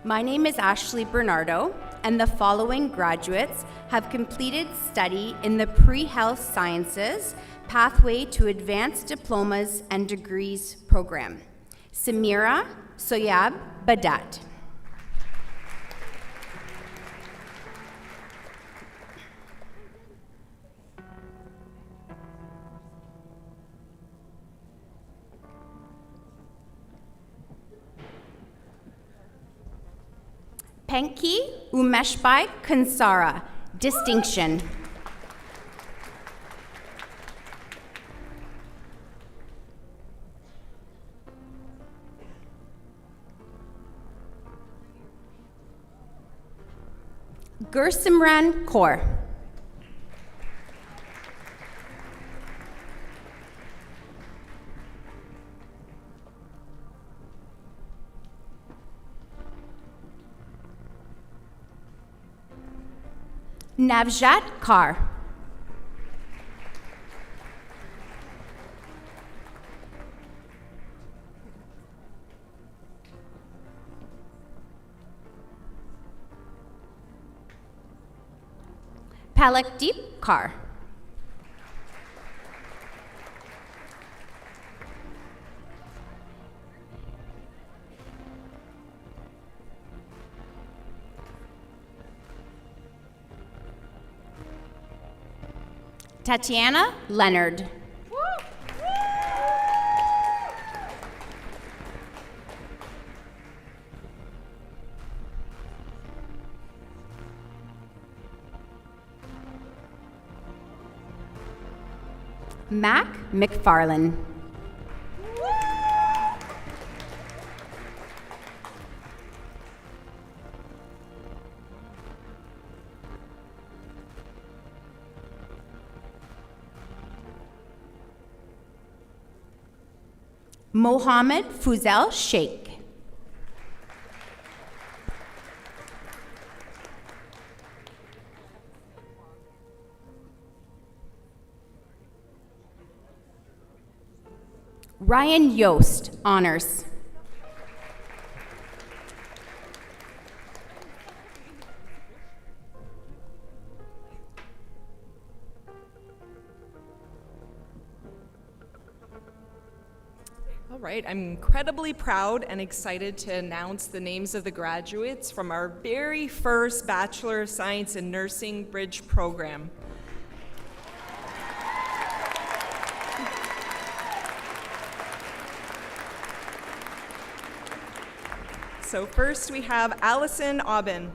My name is Ashley Bernardo, and the following graduates have completed study in the Pre-Health Sciences Pathway to Advanced Diplomas and Degrees program. Samira Soyab Badat. Penki Umeshbai Kansara, distinction. Gursimran Kaur. Navjat Kaur. Palakdeep Kaur. Tatiana Leonard. Mac McFarlane. Mohammed Fuzel Sheikh. Ryan Yost, honors. All right, I'm incredibly proud and excited to announce the names of the graduates from our very first Bachelor of Science in Nursing Bridge program. So first we have Allison Aubin.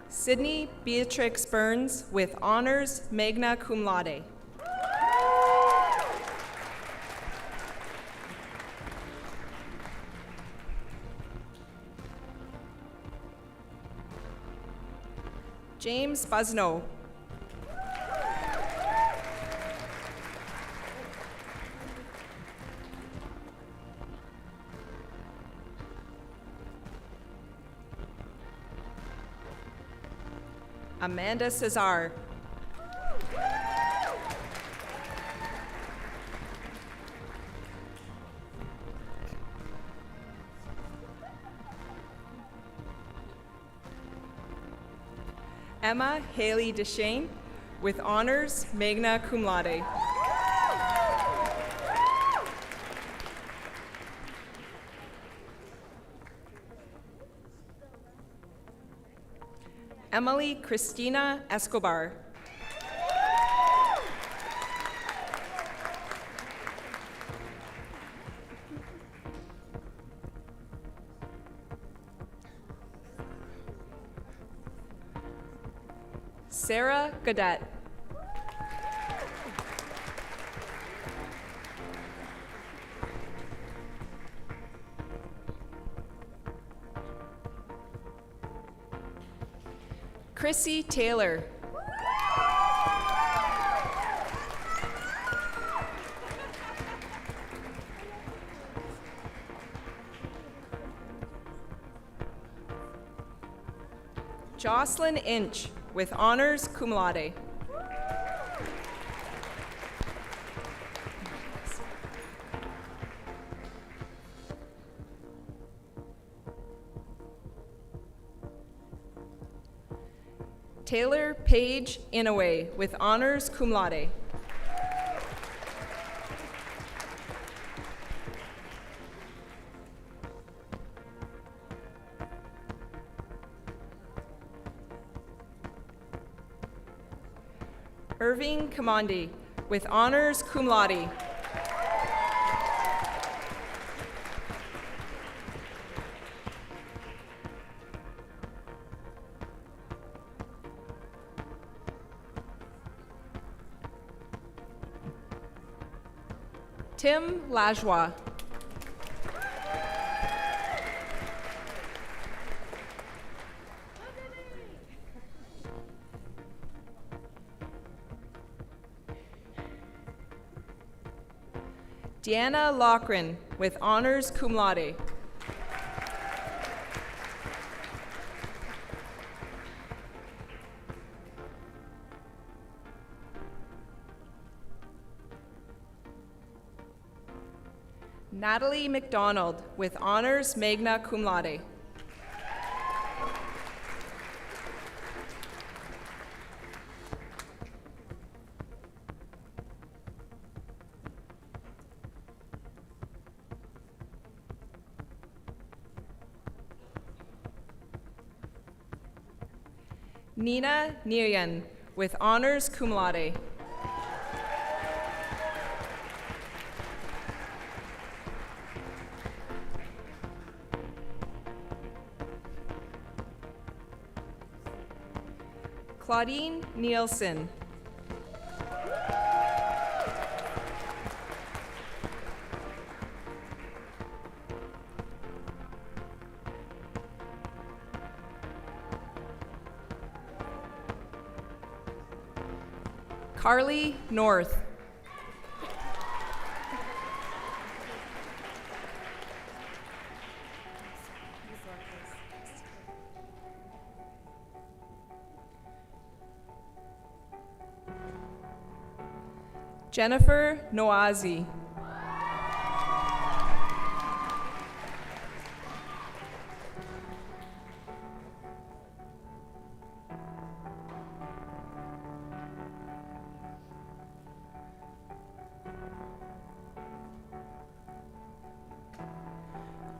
Sydney Beatrix Burns with honors magna cum laude. James Busno. Amanda Cesar. Emma Haley Deshane with honors magna cum laude. Emily Christina Escobar. Sarah Gadet. Chrissy Taylor. Jocelyn Inch with honors cum laude. Taylor Page Inouye with honors cum laude. Irving Kamandi with honors cum laude. Tim Lajoie. Deanna Loughran with honors cum laude. Natalie McDonald with honors magna cum laude. Nina Nirayan with honors cum laude. Claudine Nielsen. Carly North. Jennifer Noazi.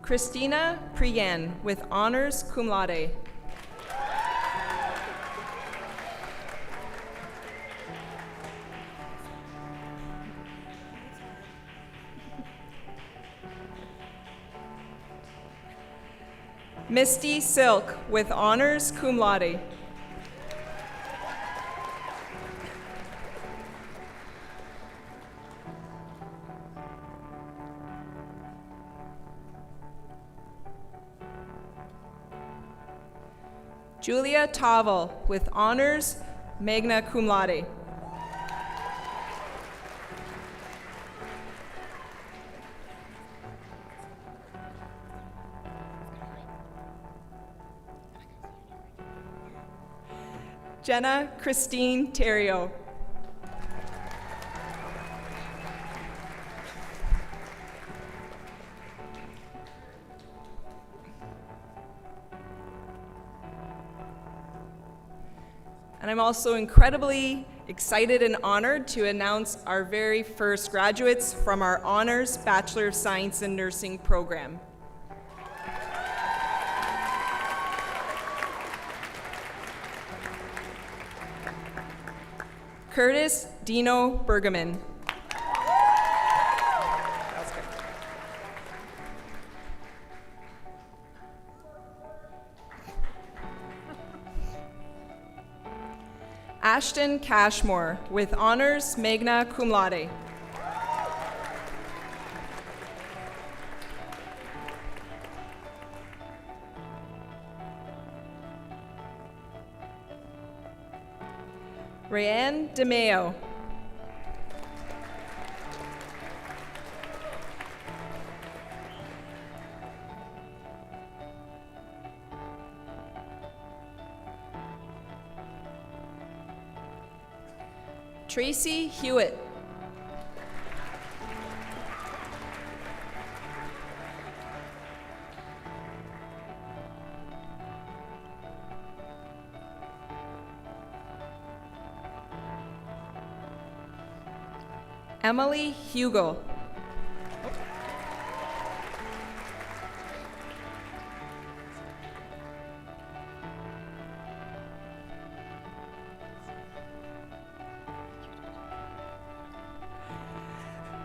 Christina Priyan with honors cum laude. Misty Silk with honors cum laude. Julia Tavel with honors magna cum laude. Jenna Christine Terrio. And I'm also incredibly excited and honored to announce our very first graduates from our Honors Bachelor of Science in Nursing program. Curtis Dino Bergaman. Ashton Cashmore with honors magna cum laude. Rayanne DeMeo. Tracy Hewitt. Emily Hugo.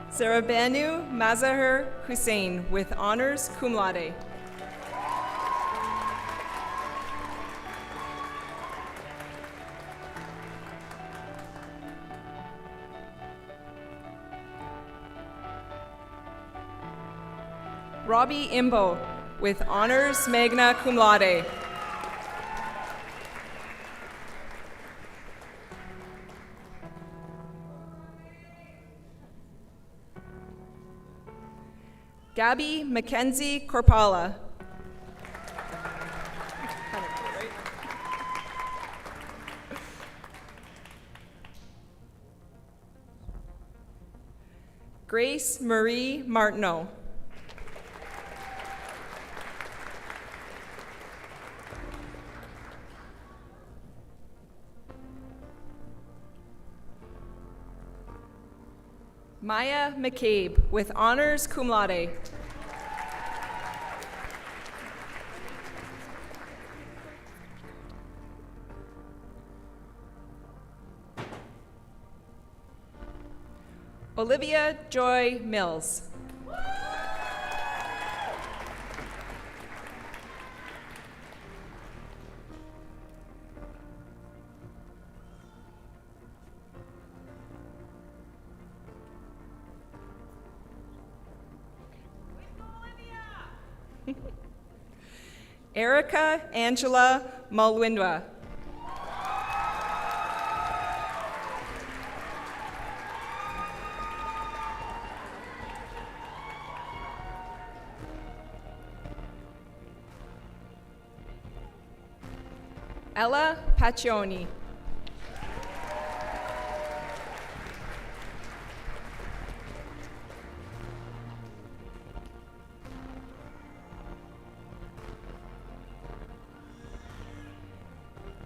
Sarabanu Mazahar Hussein with honors cum laude. Robbie Imbo with honors magna cum laude. Gabby Mackenzie Korpala. Grace Marie Martineau. Maya McCabe with honors cum laude. Olivia Joy Mills. Erica Angela Malwindwa. Ella Paccioni.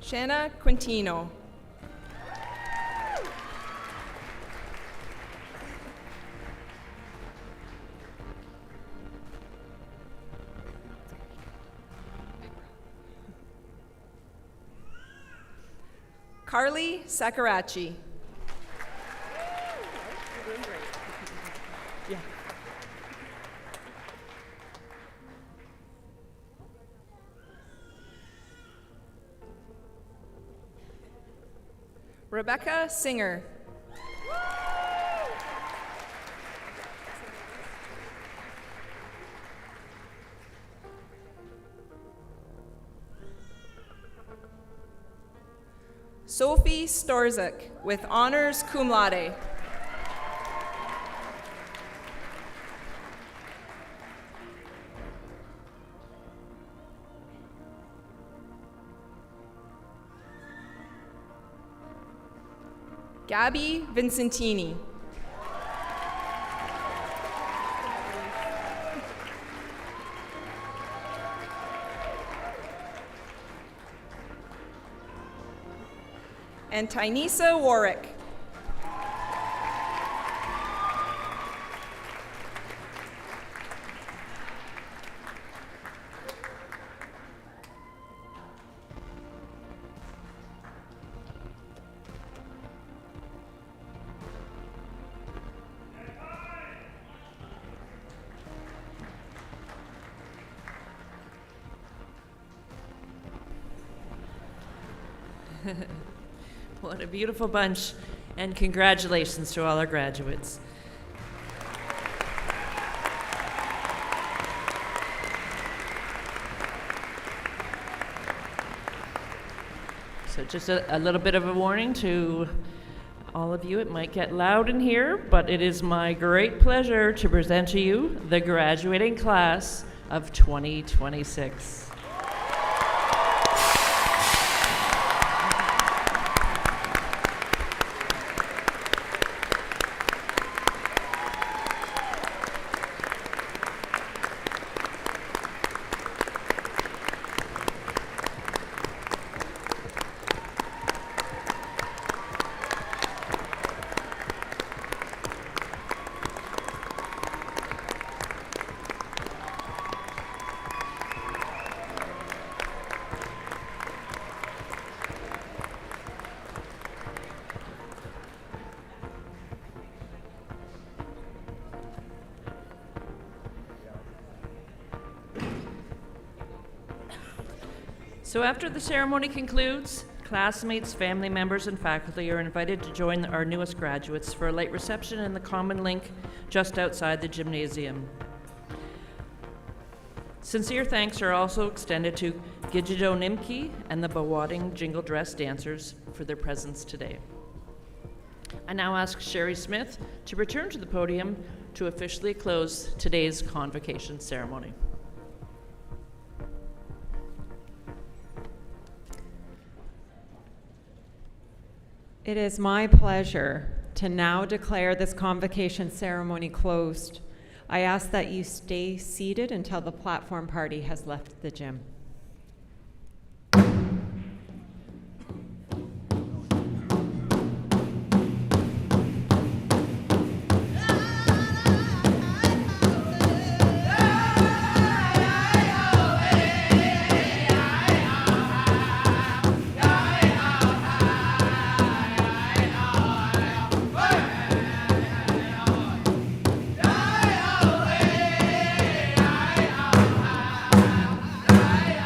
Shanna Quintino. Carly Sakuracci. Rebecca Singer. Sophie Storzik with honors cum laude. Gabby Vincentini. And Tynesa Warwick. What a beautiful bunch, and congratulations to all our graduates. So just a little bit of a warning to all of you. It might get loud in here, but it is my great pleasure to present to you the graduating class of 2026. So after the ceremony concludes, classmates, family members, and faculty are invited to join our newest graduates for a late reception in the common link just outside the gymnasium. Sincere thanks are also extended to Gijido Nimki and the Bawading Jingle Dress dancers for their presence today. I now ask Sherry Smith to return to the podium to officially close today's convocation ceremony. It is my pleasure to now declare this convocation ceremony closed. I ask that you stay seated until the platform party has left the gym. Hey!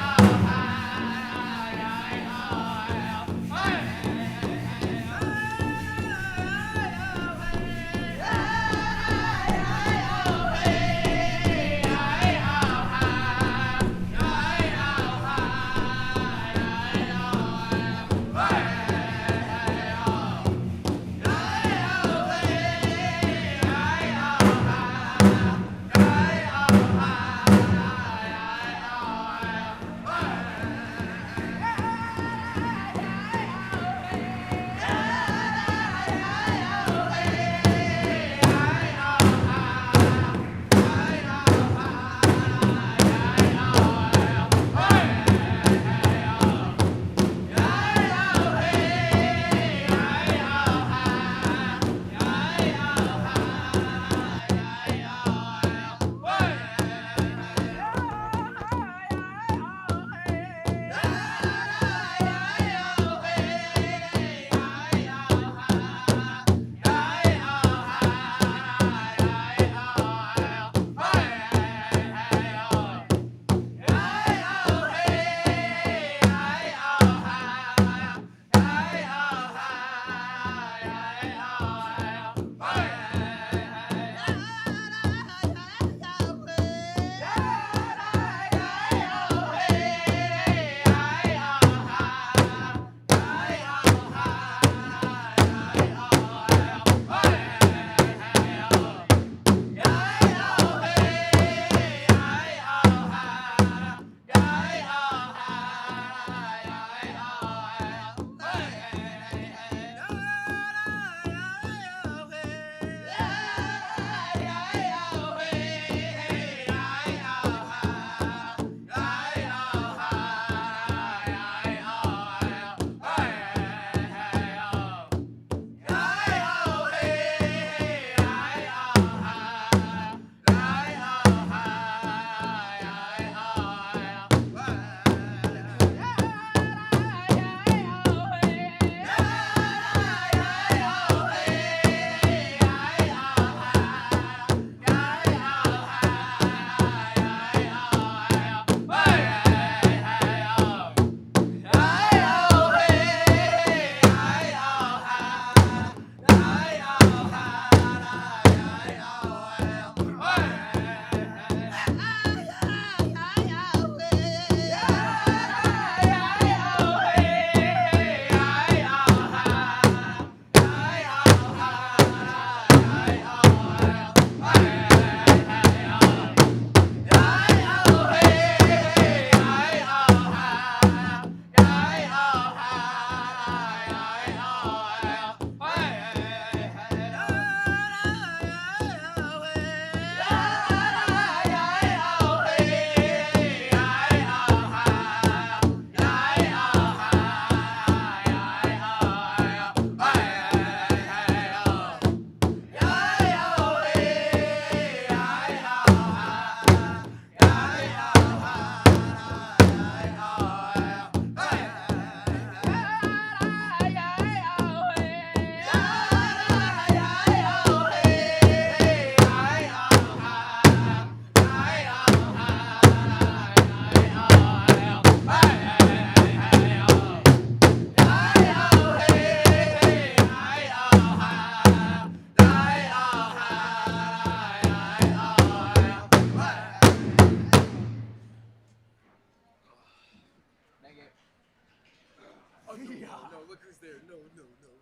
there. No,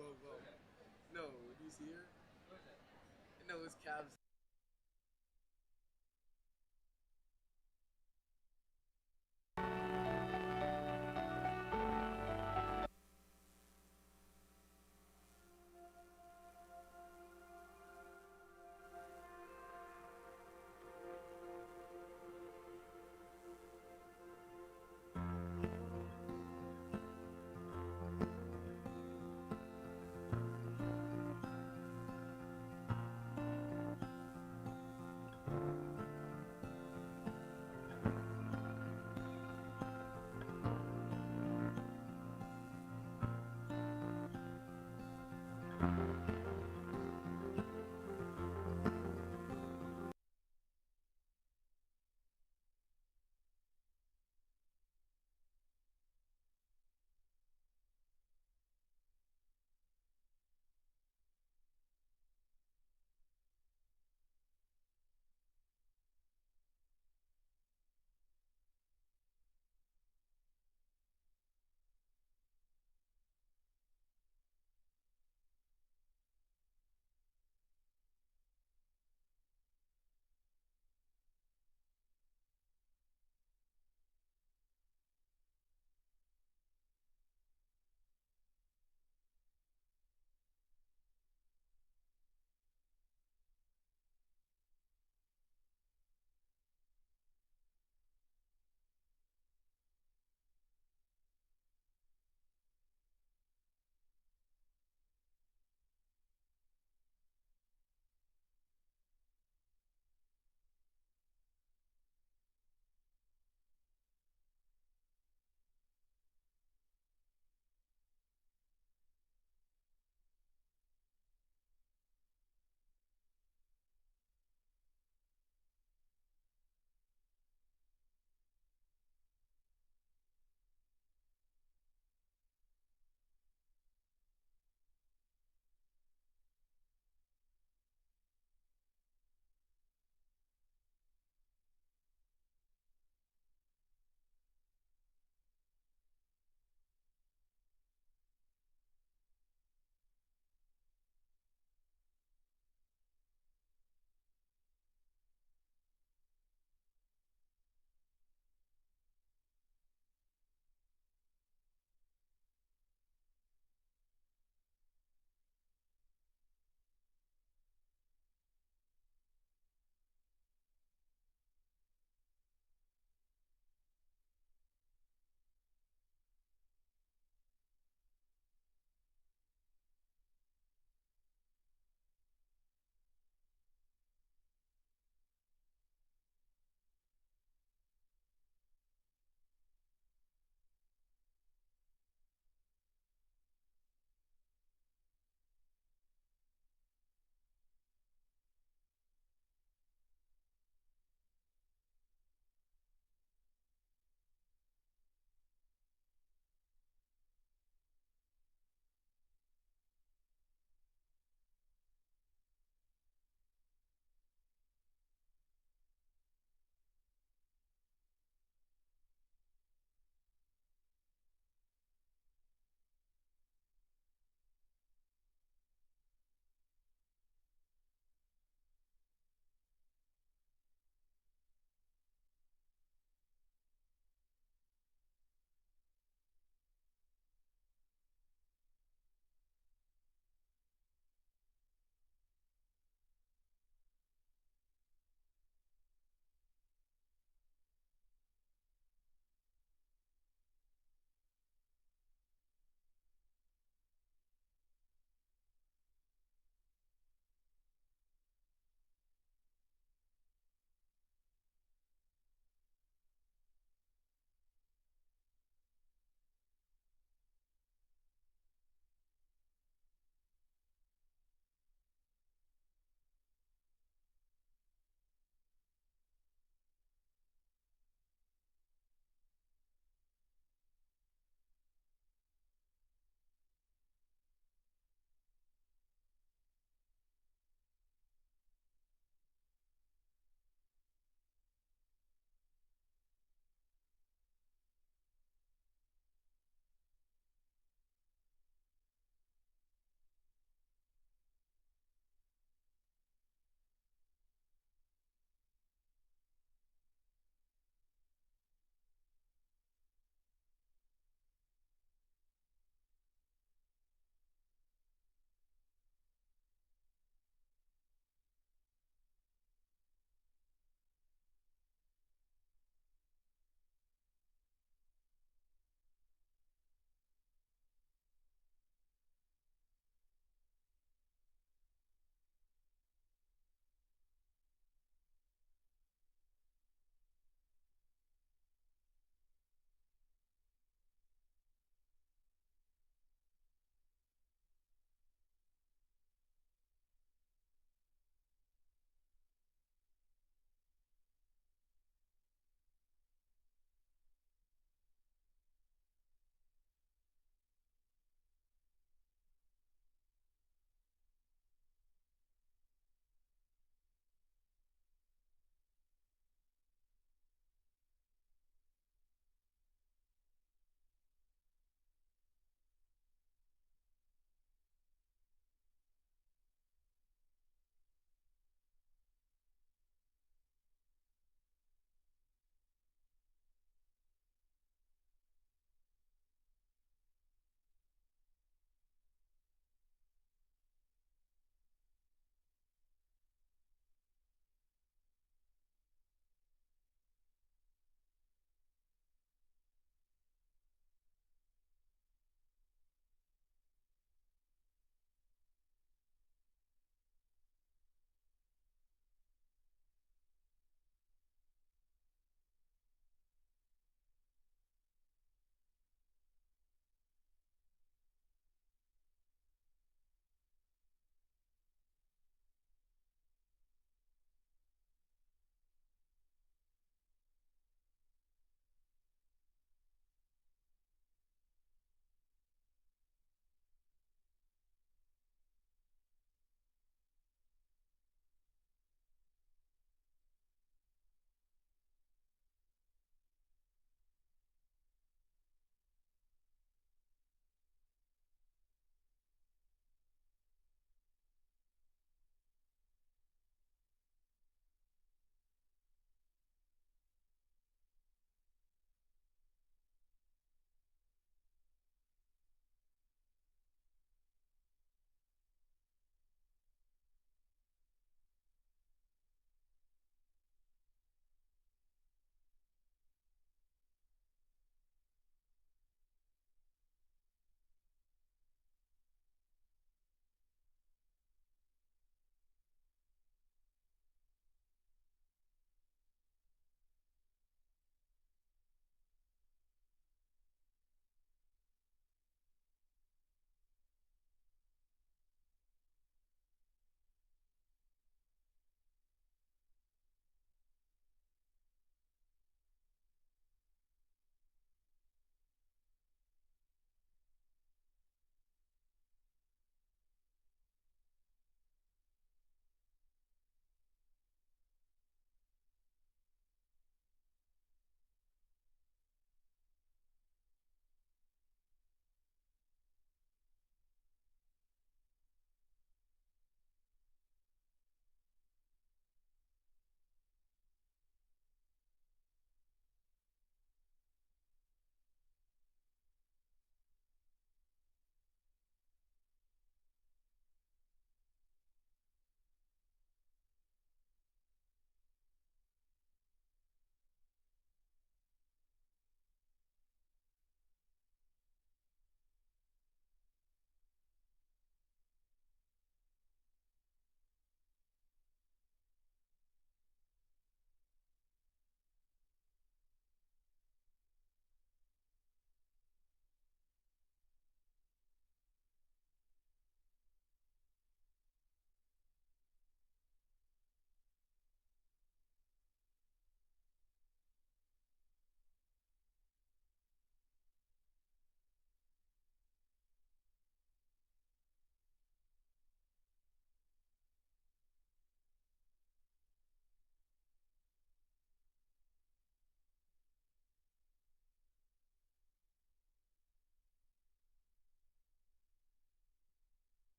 whoa. No, do you see her? No, it's Cavs